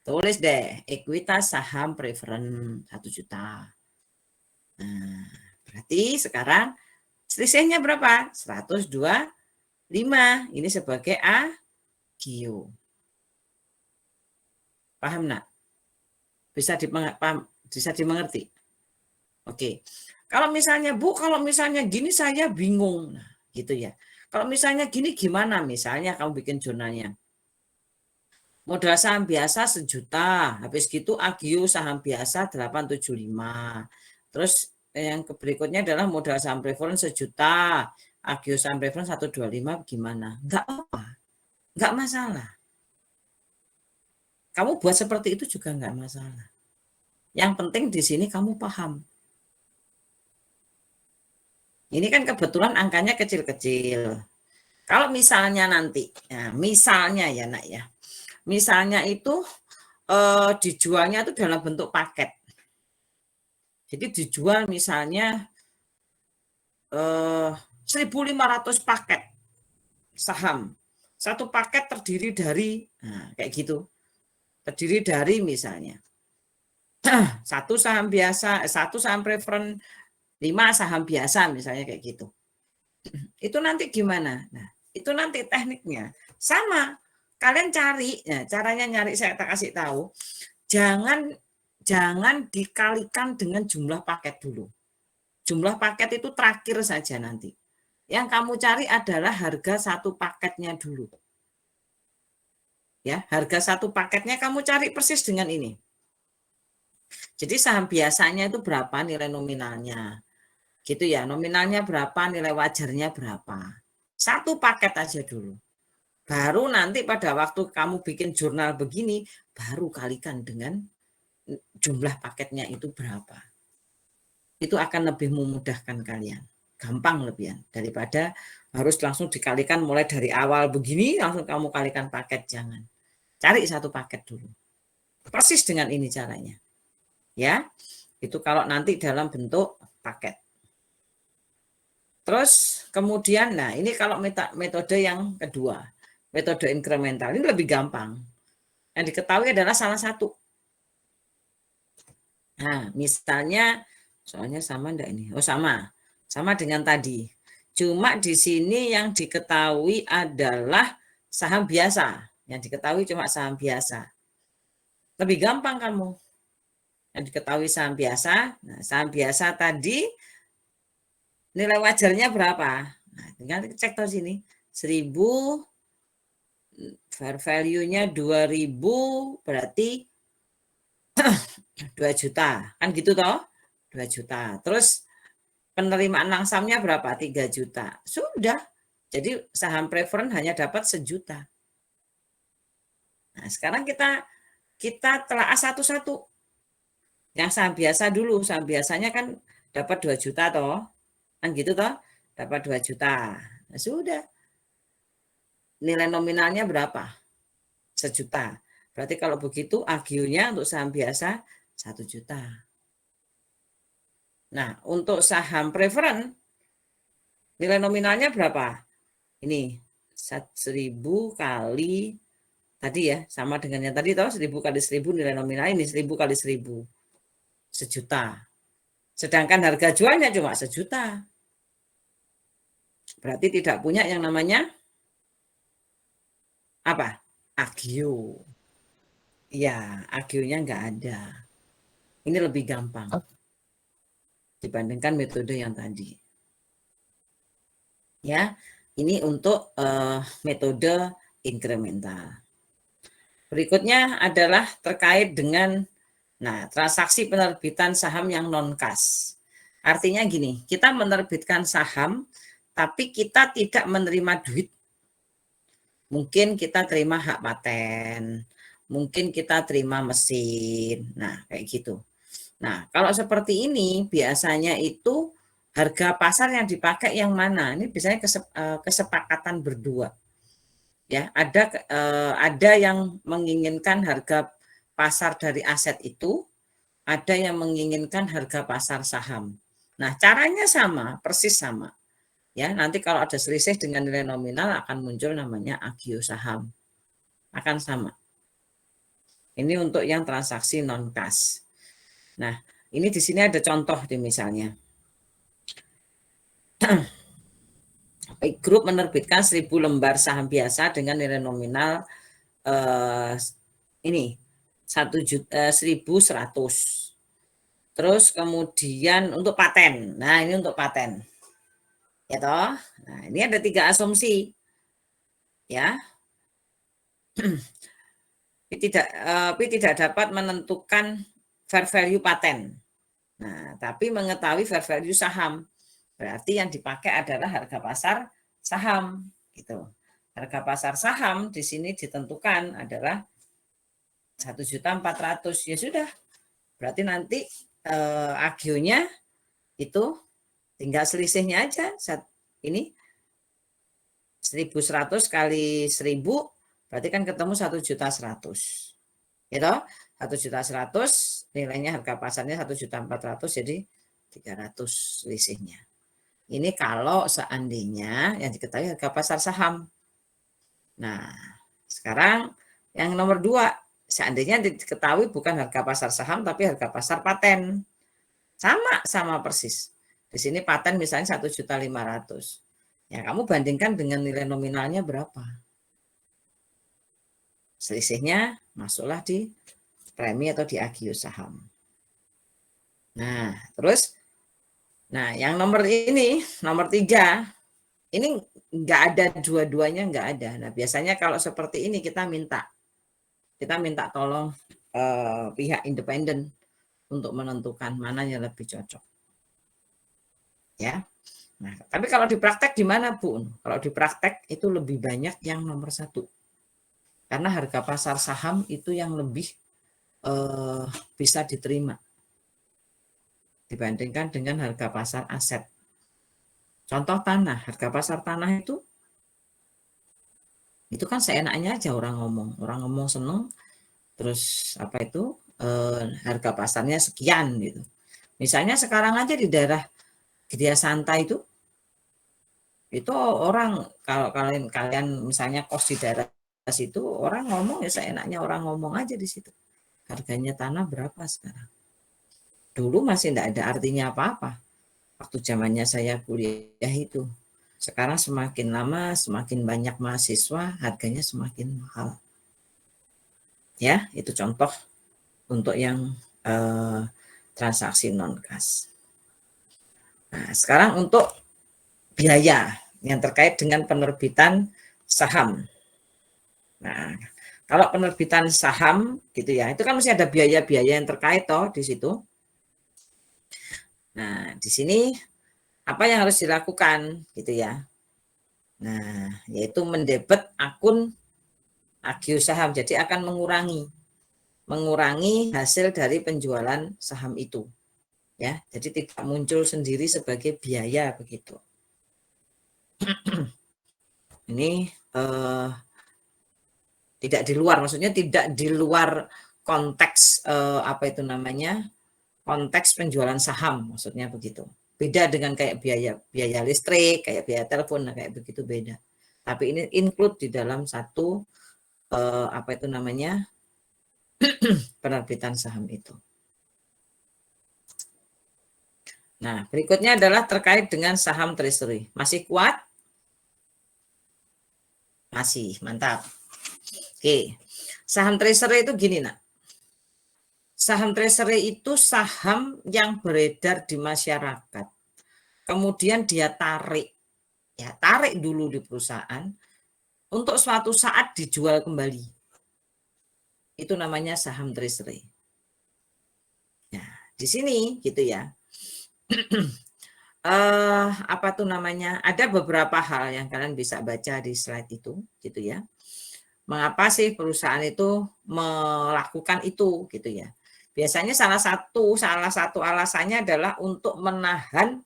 Tulis deh, ekuitas saham preferen 1 juta. Nah, berarti sekarang selisihnya berapa? 125. Ini sebagai agio. Paham nak? Bisa dimengerti? Oke. Kalau misalnya Bu, kalau misalnya gini saya bingung. Nah, gitu ya. Kalau misalnya gini gimana? Misalnya kamu bikin jurnalnya. Modal saham biasa 1 juta. Habis gitu agio saham biasa 875. Terus yang berikutnya adalah modal saham preferen 1 juta. Agio saham preferen 125 gimana? Enggak apa-apa. Enggak masalah. Kamu buat seperti itu juga enggak masalah. Yang penting di sini kamu paham. Ini kan kebetulan angkanya kecil-kecil. Kalau misalnya nanti, ya misalnya ya nak ya, misalnya itu dijualnya itu dalam bentuk paket. Jadi dijual misalnya 1.500 paket saham. Satu paket terdiri dari, nah, kayak gitu. terdiri dari misalnya satu saham biasa, satu saham preferen, 5 saham biasa misalnya kayak gitu. Itu nanti gimana? Nah, itu nanti tekniknya sama. Kalian cari, ya, caranya nyari saya kasih tahu. Jangan dikalikan dengan jumlah paket dulu. Jumlah paket itu terakhir saja nanti. Yang kamu cari adalah harga satu paketnya dulu. Ya, harga satu paketnya kamu cari persis dengan ini. Jadi saham biasanya itu berapa nilai nominalnya? Gitu ya, nominalnya berapa, nilai wajarnya berapa. Satu paket aja dulu. Baru nanti pada waktu kamu bikin jurnal begini, baru kalikan dengan jumlah paketnya itu berapa. Itu akan lebih memudahkan kalian. Gampang lebihan daripada harus langsung dikalikan mulai dari awal begini, langsung kamu kalikan paket, jangan. Cari satu paket dulu. Persis dengan ini caranya. Ya, itu kalau nanti dalam bentuk paket. Terus kemudian, nah ini kalau metode yang kedua, metode inkremental, ini lebih gampang. Yang diketahui adalah salah satu. Nah, misalnya, soalnya sama enggak ini? Oh sama dengan tadi. Cuma di sini yang diketahui adalah saham biasa. Yang diketahui cuma saham biasa. Lebih gampang kamu. Yang diketahui saham biasa. Nah, saham biasa tadi nilai wajarnya berapa? Nah, tinggal cek tahu sini. 1000, fair value-nya 2000, berarti 2 juta. Kan gitu toh? 2 juta. Terus penerimaan langsamnya berapa? 3 juta. Sudah. Jadi saham preferen hanya dapat 1 juta. Nah, sekarang kita telah satu-satu. Yang saham biasa dulu. Saham biasanya kan dapat 2 juta toh. Kan gitu toh, dapat 2 juta. Nah, sudah. Nilai nominalnya berapa? 1 juta. Berarti kalau begitu agio-nya untuk saham biasa 1 juta. Nah, untuk saham preferen nilai nominalnya berapa? Ini 1000 kali tadi ya, sama dengan yang tadi toh, 1000 kali 1000 nilai nominal, ini 1000 kali 1000. 1 juta. Sedangkan harga jualnya cuma 1 juta. Berarti tidak punya yang namanya apa? Agio. Ya, agio-nya nggak ada. Ini lebih gampang dibandingkan metode yang tadi. Ya, ini untuk metode inkremental. Berikutnya adalah terkait dengan transaksi penerbitan saham yang non-kas. Artinya gini, kita menerbitkan saham tapi kita tidak menerima duit. Mungkin kita terima hak paten, mungkin kita terima mesin. Nah, kayak gitu. Nah, kalau seperti ini biasanya itu harga pasar yang dipakai yang mana? Ini biasanya kesepakatan berdua. Ya, ada yang menginginkan harga pasar dari aset itu, ada yang menginginkan harga pasar saham. Nah, caranya sama, persis sama. Ya, nanti kalau ada selisih dengan nilai nominal akan muncul namanya agio saham. Akan sama. Ini untuk yang transaksi non kas. Nah, ini di sini ada contoh di misalnya. Grup menerbitkan 1000 lembar saham biasa dengan nilai nominal ini 1.100. Terus kemudian untuk paten. Nah, ini untuk paten. Ya toh? Nah, ini ada 3 asumsi. Ya. tidak dapat menentukan fair value paten. Nah, tapi mengetahui fair value saham. Berarti yang dipakai adalah harga pasar saham, gitu. Harga pasar saham di sini ditentukan adalah 1.400.000. Ya sudah. Berarti nanti agionya itu tinggal selisihnya aja. Ini 1.100 kali 1000 berarti kan ketemu 1.100.000. Gitu? 1.100.000 nilainya harga pasarnya 1.400.000 jadi 300 selisihnya. Ini kalau seandainya yang diketahui harga pasar saham. Nah, sekarang yang nomor 2, seandainya diketahui bukan harga pasar saham tapi harga pasar paten. Sama persis. Di sini paten misalnya 1.500.000. Ya, kamu bandingkan dengan nilai nominalnya berapa. Selisihnya masuklah di premi atau di agio saham. Nah, terus yang nomor 3, ini nggak ada dua-duanya, nggak ada. Nah, biasanya kalau seperti ini kita minta tolong pihak independen untuk menentukan mana yang lebih cocok. Ya. Nah, tapi kalau di praktek gimana, Bu? Kalau di praktek itu lebih banyak yang nomor 1. Karena harga pasar saham itu yang lebih bisa diterima dibandingkan dengan harga pasar aset. Contoh tanah, harga pasar tanah itu kan seenaknya aja orang ngomong seneng, terus harga pasarnya sekian gitu. Misalnya sekarang aja di daerah Gria Santa itu orang, kalau kalian misalnya kos di daerah situ, orang ngomong ya seenaknya orang ngomong aja di situ. Harganya tanah berapa sekarang? Dulu masih tidak ada artinya apa-apa. Waktu zamannya saya kuliah itu. Sekarang semakin lama, semakin banyak mahasiswa, harganya semakin mahal. Ya, itu contoh untuk yang transaksi non-kas. Nah, sekarang untuk biaya yang terkait dengan penerbitan saham. Nah, kalau penerbitan saham gitu ya, itu kan mesti ada biaya-biaya yang terkait di situ. Nah, di sini apa yang harus dilakukan gitu ya. Nah, yaitu mendebet akun agio saham. Jadi akan mengurangi hasil dari penjualan saham itu. Ya, jadi tidak muncul sendiri sebagai biaya begitu. Ini tidak di luar, maksudnya tidak di luar konteks konteks penjualan saham, maksudnya begitu. Beda dengan kayak biaya listrik, kayak biaya telepon, kayak begitu beda. Tapi ini include di dalam satu penerbitan saham itu. Nah, berikutnya adalah terkait dengan saham treasury. Masih kuat? Masih, mantap. Oke, saham treasury itu gini, nak. Saham treasury itu saham yang beredar di masyarakat. Kemudian dia tarik dulu di perusahaan untuk suatu saat dijual kembali. Itu namanya saham treasury. Nah, di sini gitu ya. Ada beberapa hal yang kalian bisa baca di slide itu gitu ya. Mengapa sih perusahaan itu melakukan itu gitu ya. Biasanya salah satu alasannya adalah untuk menahan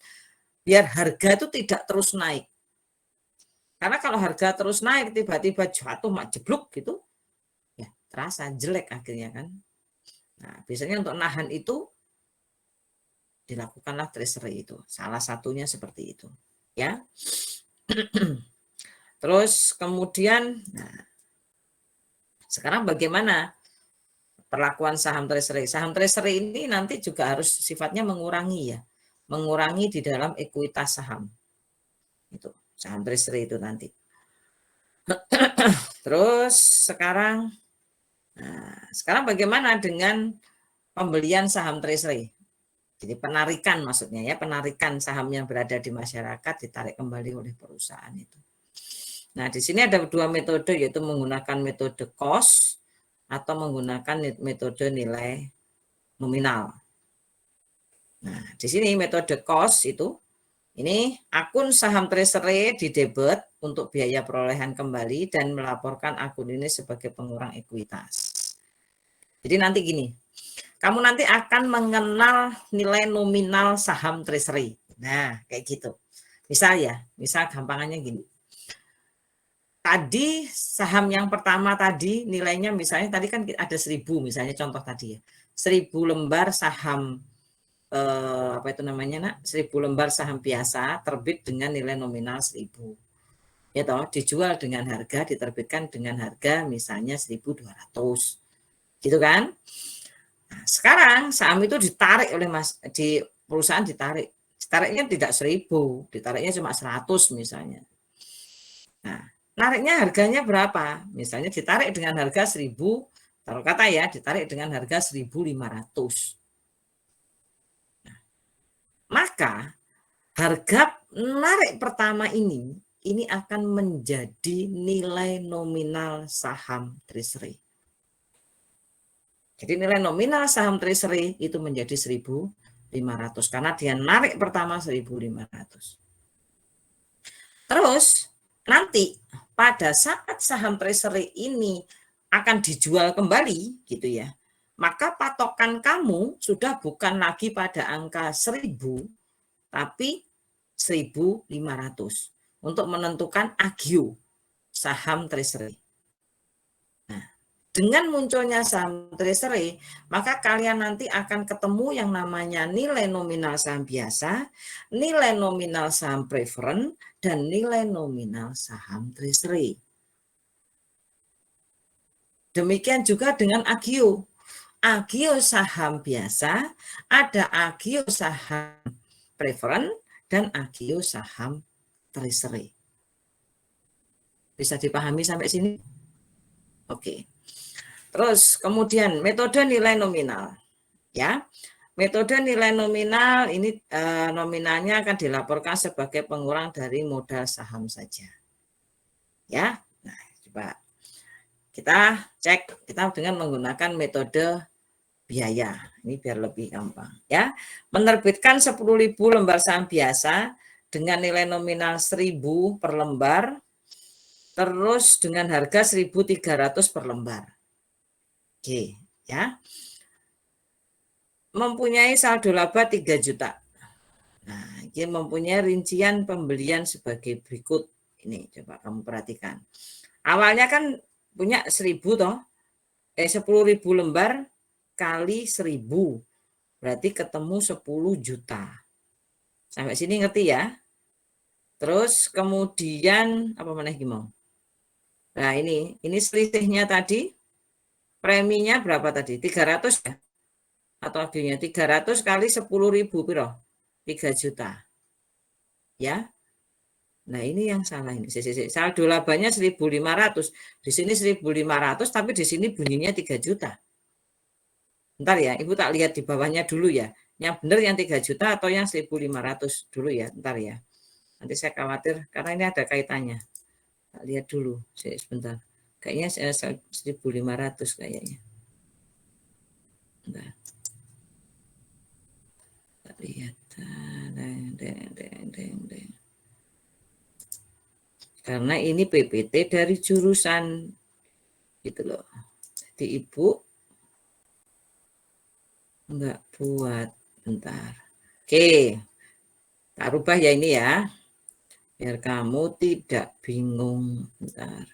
biar harga itu tidak terus naik. Karena kalau harga terus naik tiba-tiba jatuh jeblok gitu, ya terasa jelek akhirnya kan. Nah, biasanya untuk nahan itu dilakukanlah treasury itu. Salah satunya seperti itu, ya. Terus kemudian, sekarang bagaimana perlakuan saham treasury? Saham treasury ini nanti juga harus sifatnya mengurangi di dalam ekuitas saham. Itu saham treasury itu nanti. Terus sekarang bagaimana dengan pembelian saham treasury? Jadi penarikan maksudnya ya, penarikan saham yang berada di masyarakat ditarik kembali oleh perusahaan itu. Nah, di sini ada 2 metode, yaitu menggunakan metode cost atau menggunakan metode nilai nominal. Nah, di sini metode cost itu, ini akun saham treasury didebet untuk biaya perolehan kembali dan melaporkan akun ini sebagai pengurang ekuitas. Jadi nanti gini, kamu nanti akan mengenal nilai nominal saham treasury. Nah, kayak gitu. Misal gampangannya gini. Tadi saham yang pertama tadi nilainya misalnya tadi kan ada 1.000 misalnya contoh tadi ya. 1.000 lembar saham 1.000 lembar saham biasa terbit dengan nilai nominal 1.000. Ya toh, dijual dengan harga, diterbitkan dengan harga misalnya 1.200. Gitu kan? Nah, sekarang saham itu ditarik oleh di perusahaan ditarik. Ditariknya tidak 1.000, ditariknya cuma 100 misalnya. Nah, nariknya harganya berapa? Misalnya ditarik dengan harga 1.000, taruh kata ya, ditarik dengan harga 1.500. Nah, maka harga narik pertama ini akan menjadi nilai nominal saham treasury. Jadi nilai nominal saham treasury itu menjadi 1.500 karena dia narik pertama 1.500. Terus nanti pada saat saham treasury ini akan dijual kembali gitu ya, maka patokan kamu sudah bukan lagi pada angka 1.000 tapi 1.500 untuk menentukan agio saham treasury. Nah, dengan munculnya saham treasury, maka kalian nanti akan ketemu yang namanya nilai nominal saham biasa, nilai nominal saham preference, dan nilai nominal saham treasury. Demikian juga dengan agio. Agio saham biasa, ada agio saham preference, dan agio saham treasury. Bisa dipahami sampai sini? Oke. Terus kemudian metode nilai nominal. Ya. Metode nilai nominal ini nominalnya akan dilaporkan sebagai pengurang dari modal saham saja. Ya. Nah, coba kita cek kita dengan menggunakan metode biaya. Ini biar lebih gampang, ya. Menerbitkan 10.000 lembar saham biasa dengan nilai nominal 1.000 per lembar, terus dengan harga 1.300 per lembar. Oke, ya. Mempunyai saldo laba 3 juta. Nah, ini mempunyai rincian pembelian sebagai berikut. Ini coba kamu perhatikan. Awalnya kan punya 1.000 toh. 10.000 lembar kali 1.000. Berarti ketemu 10 juta. Sampai sini ngerti ya? Terus kemudian apa mana gimana? Nah, ini selisihnya tadi preminya berapa tadi? 300 ya? Atau akhirnya 300 kali 10.000 piro? 3 juta. Ya. Nah, ini yang salah ini. Saldo labanya 1.500. Di sini 1.500 tapi di sini bunyinya 3 juta. Bentar ya, Ibu tak lihat di bawahnya dulu ya. Yang benar yang 3 juta atau yang 1.500 dulu ya. Bentar ya. Nanti saya khawatir karena ini ada kaitannya. Tak lihat dulu. Sebentar. Kayaknya 1.500 kayaknya. Bentar. Tak lihat. Karena ini PPT dari jurusan gitu loh. Jadi Ibu enggak buat. Bentar. Oke. Tak rubah ya ini ya. Biar kamu tidak bingung. Bentar.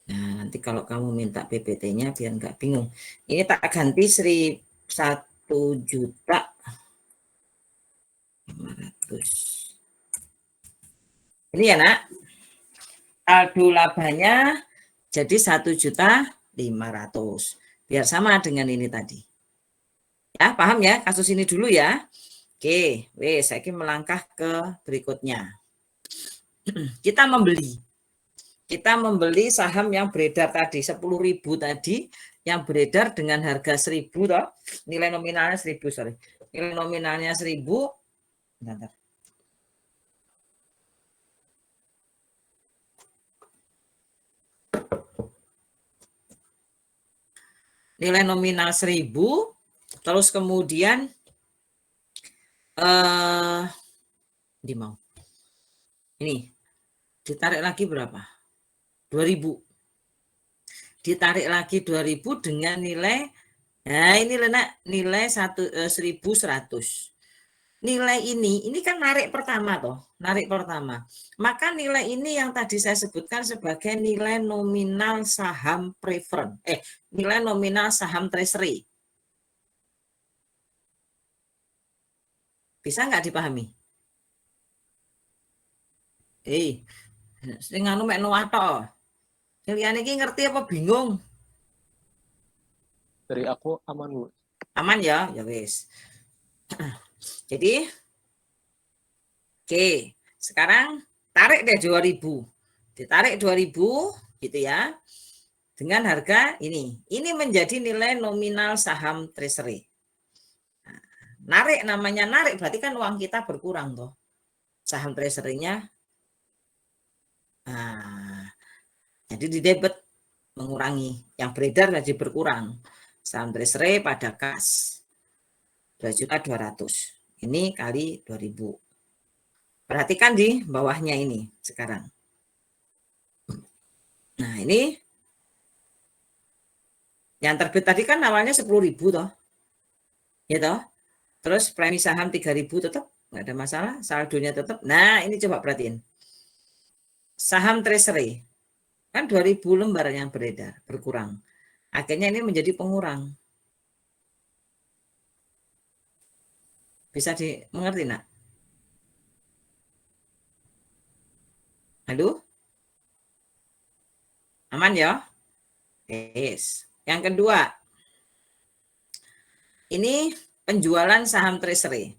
Nah, nanti kalau kamu minta PPT-nya biar enggak bingung. Ini tak ganti 1 juta 500. Ini ya nak. Saldo labanya jadi 1.500.000. Biar sama dengan ini tadi. Ya, paham ya? Kasus ini dulu ya. Oke, saya ingin melangkah ke berikutnya. Kita membeli saham yang beredar tadi 10.000 tadi yang beredar dengan harga 1.000 toh. Nilai nominalnya 1.000, sorry. Nilai nominalnya 1.000. Bentar. Nilai nominal 1.000, terus kemudian ini ditarik lagi berapa? 2.000. Ditarik lagi 2.000 dengan nilai, nah ini nilai 1.100. Nilai ini kan narik pertama toh, narik pertama. Maka nilai ini yang tadi saya sebutkan sebagai nilai nominal saham preference, nilai nominal saham treasury. Bisa nggak dipahami? Sing anu mek nuwah tok. Kalian ini ngerti apa bingung? Dari aku aman, Bu. Aman ya? Ya wis. Jadi, oke. Sekarang tarik deh 2000. Ditarik 2000 gitu ya. Dengan harga ini. Ini menjadi nilai nominal saham treasury. Narik namanya narik berarti kan uang kita berkurang toh. Saham treasury-nya. Nah, jadi di debit mengurangi. Yang beredar jadi berkurang. Saham treasury pada kas 2.200.000. Ini kali 2000. Perhatikan di bawahnya ini sekarang. Nah, ini yang terbit tadi kan awalnya 10.000 toh. Ya toh? Terus premi saham 3.000 tetap nggak ada masalah, saldonya tetap. Nah, ini coba perhatiin. Saham treasury kan 2.000 lembar yang beredar, berkurang. Akhirnya ini menjadi pengurang. Bisa dimengerti, nak? Halo? Aman ya? Yes. Yang kedua, ini penjualan saham treasury.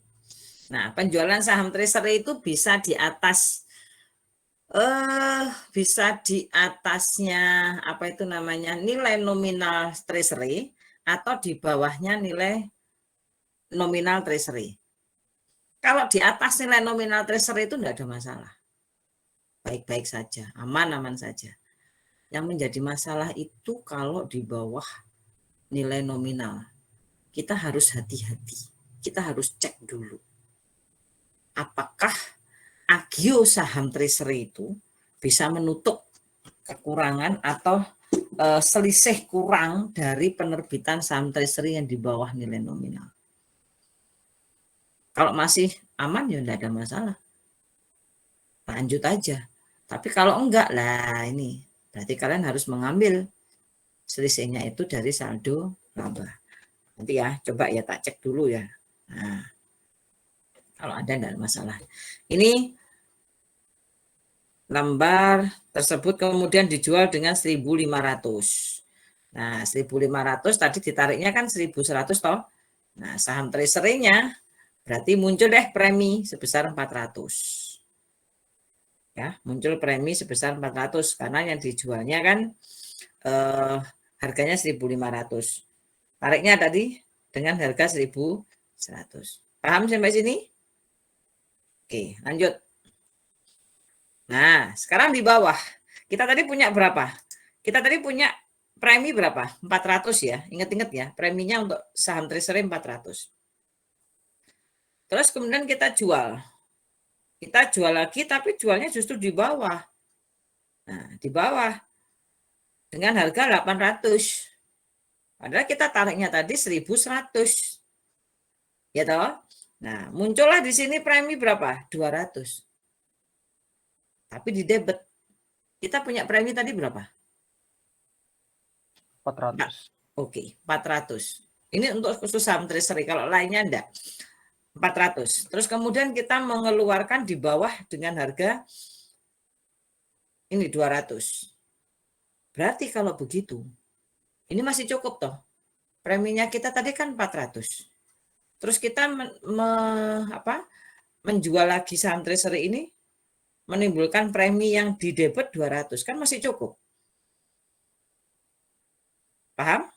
Nah, penjualan saham treasury itu bisa di atas bisa di atasnya apa itu namanya nilai nominal treasury atau di bawahnya nilai nominal treasury. Kalau di atas nilai nominal treasury itu tidak ada masalah. Baik-baik saja, aman-aman saja. Yang menjadi masalah itu kalau di bawah nilai nominal. Kita harus hati-hati. Kita harus cek dulu. Apakah agio saham treasury itu bisa menutup kekurangan atau selisih kurang dari penerbitan saham treasury yang di bawah nilai nominal. Kalau masih aman ya tidak ada masalah. Lanjut aja. Tapi kalau enggak lah ini berarti kalian harus mengambil selisihnya itu dari saldo laba. Nanti ya coba ya tak cek dulu ya. Nah, kalau ada tidak ada masalah. Ini lembar tersebut kemudian dijual dengan 1.500. Nah, 1.500 tadi ditariknya kan 1.100 toh. Nah, saham treasury-nya berarti muncul deh premi sebesar 400. Ya, muncul premi sebesar 400 karena yang dijualnya kan harganya 1.500. Tariknya tadi dengan harga 1.100. Paham sampai sini? Oke, lanjut. Nah, sekarang di bawah. Kita tadi punya berapa? Kita tadi punya premi berapa? 400 ya. Ingat-ingat ya, preminya untuk saham treasury 400. Terus kemudian kita jual. Kita jual lagi tapi jualnya justru di bawah. Nah, di bawah dengan harga 800. Padahal kita tariknya tadi 1.100. Ya toh? Nah, muncullah di sini premi berapa? 200. Tapi di debit. Kita punya premi tadi berapa? 400. Oke, 400. Ini untuk khusus saham treasury, kalau lainnya enggak. 400. Terus kemudian kita mengeluarkan di bawah dengan harga ini 200. Berarti kalau begitu, ini masih cukup toh. Preminya kita tadi kan 400. Terus kita menjual lagi saham treasury ini menimbulkan premi yang di debit 200, kan masih cukup. Paham?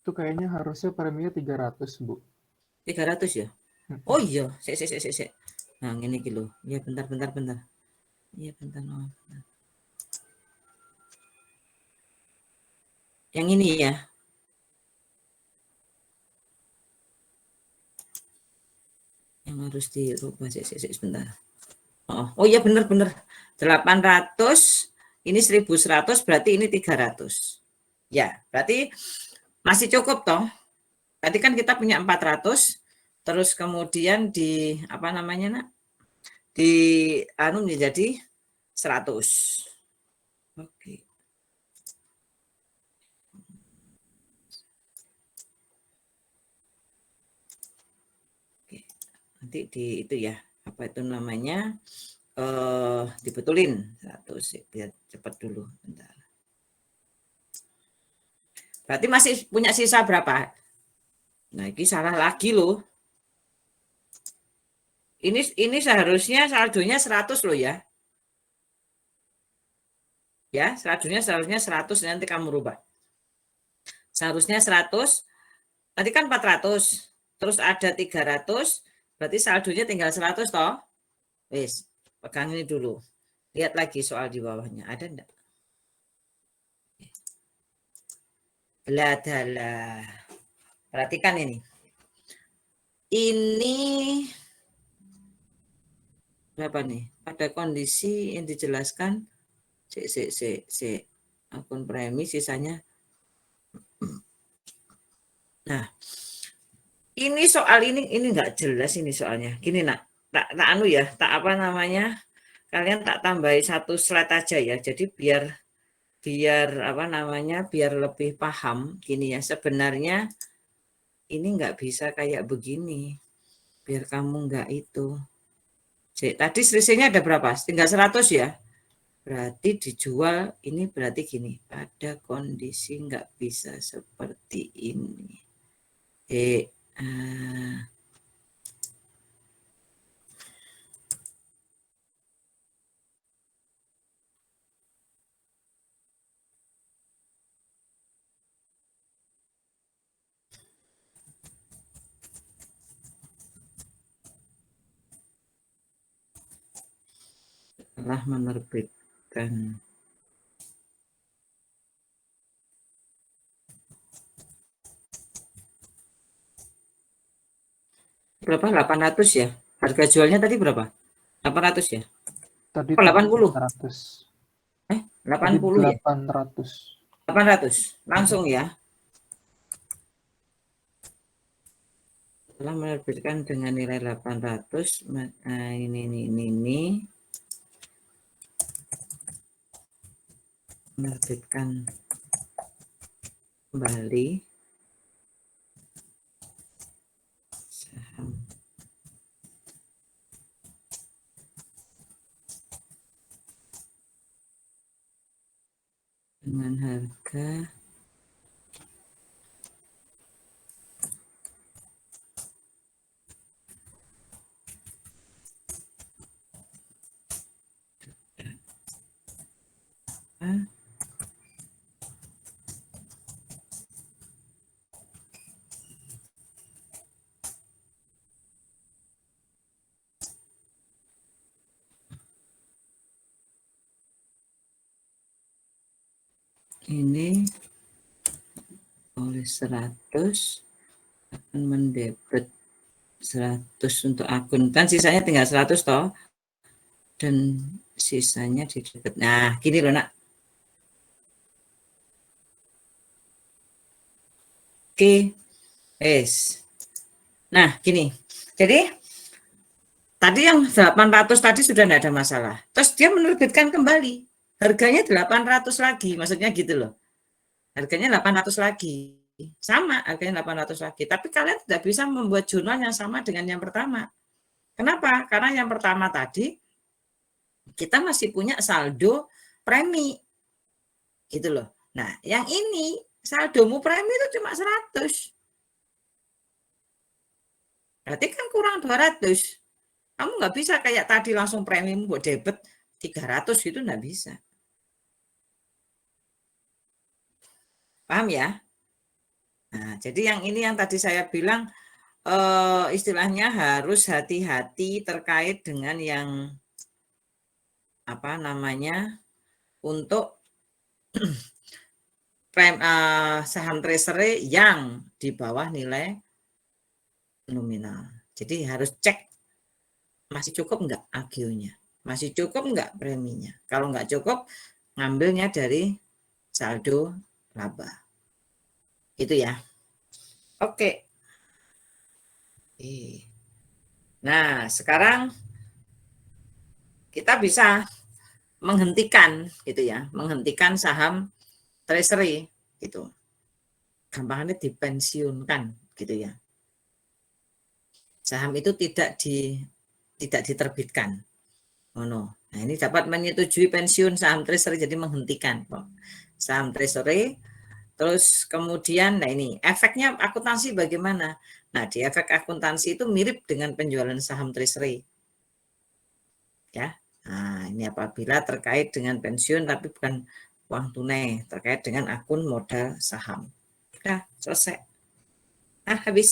Itu kayaknya harusnya preminya 300, Bu. 300 ya? Oh iya, sik. Nah, ini kilo. Ya, bentar. Iya, bentar. Yang ini ya. Yang harus dirubah sebentar. Oh iya benar. 800, ini 1.100, berarti ini 300. Ya, berarti masih cukup toh. Tadi kan kita punya 400, terus kemudian di apa namanya, Nak? Di menjadi 100. Oke. Nanti di itu ya, apa itu namanya? Dibetulin 100 biar cepat dulu. Bentar. Berarti masih punya sisa berapa? Nah, ini salah lagi loh. Ini seharusnya saldonya 100 loh ya. Ya, seharusnya 100, nanti kamu rubah. Seharusnya 100, tadi kan 400, terus ada 300, berarti saldonya tinggal 100 toh. Wis, pegang ini dulu. Lihat lagi soal di bawahnya, ada enggak? Beladalah. Perhatikan ini. Ini berapa nih? Pada kondisi yang dijelaskan akun premi sisanya. Nah, ini soal ini enggak jelas ini soalnya. Gini nak, tak anu ya, tak apa namanya? Kalian tak tambahin satu slide aja ya. Jadi biar apa namanya? Biar lebih paham. Gini ya, sebenarnya ini enggak bisa kayak begini. Biar kamu enggak itu. Jadi, tadi selisihnya ada berapa? Tinggal 100 ya. Berarti dijual ini berarti gini, pada kondisi nggak bisa seperti ini. Telah menerbitkan berapa? 800 ya. Harga jualnya tadi berapa? 800 ya? Tadi 80? 800. 80 ya? 800. 800. Langsung ya. Telah menerbitkan dengan nilai 800. Nah, ini. Menerbitkan kembali saham dengan harga ini oleh 100 akan mendebit 100 untuk akun, kan sisanya tinggal 100 toh, dan sisanya di debit. Nah gini loh nak, oke, nah gini, jadi tadi yang 800 tadi sudah tidak ada masalah, terus dia menerbitkan kembali harganya 800 lagi, maksudnya gitu loh, harganya 800 lagi, sama harganya 800 lagi, tapi kalian tidak bisa membuat jurnal yang sama dengan yang pertama. Kenapa? Karena yang pertama tadi kita masih punya saldo premi gitu loh. Nah yang ini saldomu premi itu cuma 100, berarti kan kurang 200. Kamu nggak bisa kayak tadi langsung premi buat debit 300 gitu, nggak bisa. Paham ya? Nah, jadi yang ini yang tadi saya bilang istilahnya harus hati-hati terkait dengan yang apa namanya untuk saham treasury yang di bawah nilai nominal. Jadi harus cek masih cukup nggak agionya, masih cukup nggak preminya. Kalau nggak cukup, ngambilnya dari saldo laba. Itu ya. Oke. Nah, sekarang kita bisa menghentikan gitu ya, menghentikan saham treasury gitu. Gampangnya dipensiunkan gitu ya. Saham itu tidak diterbitkan. Oh no. Nah, ini dapat menyetujui pensiun saham treasury, jadi menghentikan saham treasury Terus kemudian, nah ini efeknya akuntansi bagaimana? Nah, di efek akuntansi itu mirip dengan penjualan saham treasury. Ya, nah ini apabila terkait dengan pensiun tapi bukan uang tunai, terkait dengan akun modal saham. Udah, selesai. Nah, habis.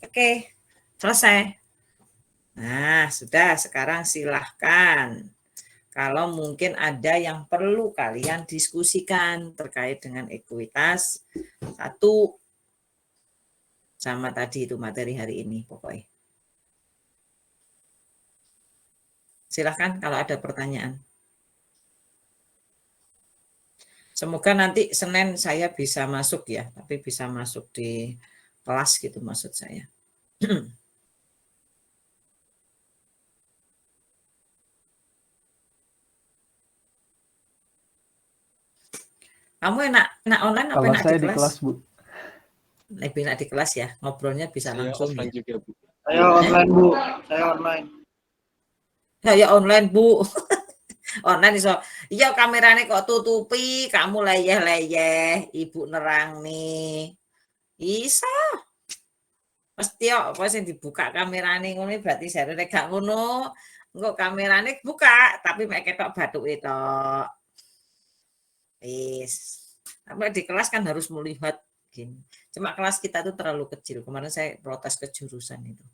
Oke, selesai. Nah, sudah. Sekarang silahkan. Kalau mungkin ada yang perlu kalian diskusikan terkait dengan ekuitas, satu sama tadi itu materi hari ini pokoknya. Silahkan kalau ada pertanyaan. Semoga nanti Senin saya bisa masuk ya, tapi bisa masuk di kelas gitu maksud saya. Kamu enak online apa Kalau enak saya di kelas? kelas, Bu. Lebih enak di kelas ya, ngobrolnya bisa Saya langsung offline ya. juga, Bu. Saya online, Bu. Saya online. Ya online, Bu. Online iso. Iya kamerane kok tutupi, kamu leyeh-leyeh, Ibu nerang nih. Isa. Mesti kok apa sing dibuka kamerane ngono berarti jarene gak ngono. Engko kamerane buka, tapi mek ketok bathuke tok. Wis. Tapi di kelas kan harus melihat gini. Cuma kelas kita tuh terlalu kecil. Kemarin saya protes ke jurusan itu.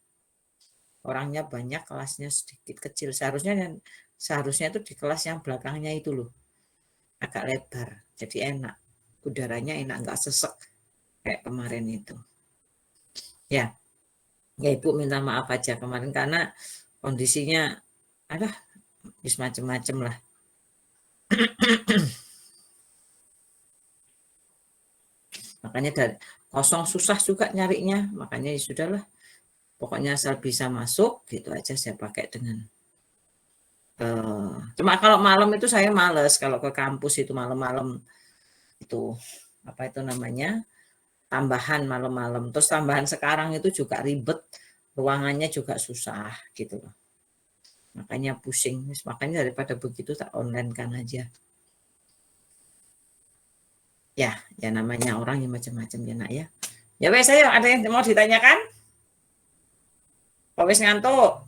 Orangnya banyak, kelasnya sedikit kecil. Seharusnya itu di kelas yang belakangnya itu loh. Agak lebar. Jadi enak. Udaranya enak, nggak sesek kayak kemarin itu. Ya. Ya Ibu minta maaf aja kemarin karena kondisinya ada macam-macam lah. Makanya dari kosong susah juga nyarinya, makanya ya sudahlah. Pokoknya asal bisa masuk gitu aja saya pakai dengan cuma kalau malam itu saya males kalau ke kampus itu malam-malam itu apa itu namanya tambahan malam-malam. Terus tambahan sekarang itu juga ribet, ruangannya juga susah gitu loh. Makanya pusing, makanya daripada begitu tak online kan aja. Ya namanya orang yang macam-macam ya nak ya. Ya wes saya ada yang mau ditanyakan? Kok wes ngantuk?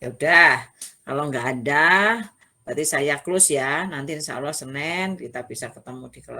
Ya udah, kalau nggak ada, berarti saya close ya. Nanti insya Allah Senin kita bisa ketemu di kelas.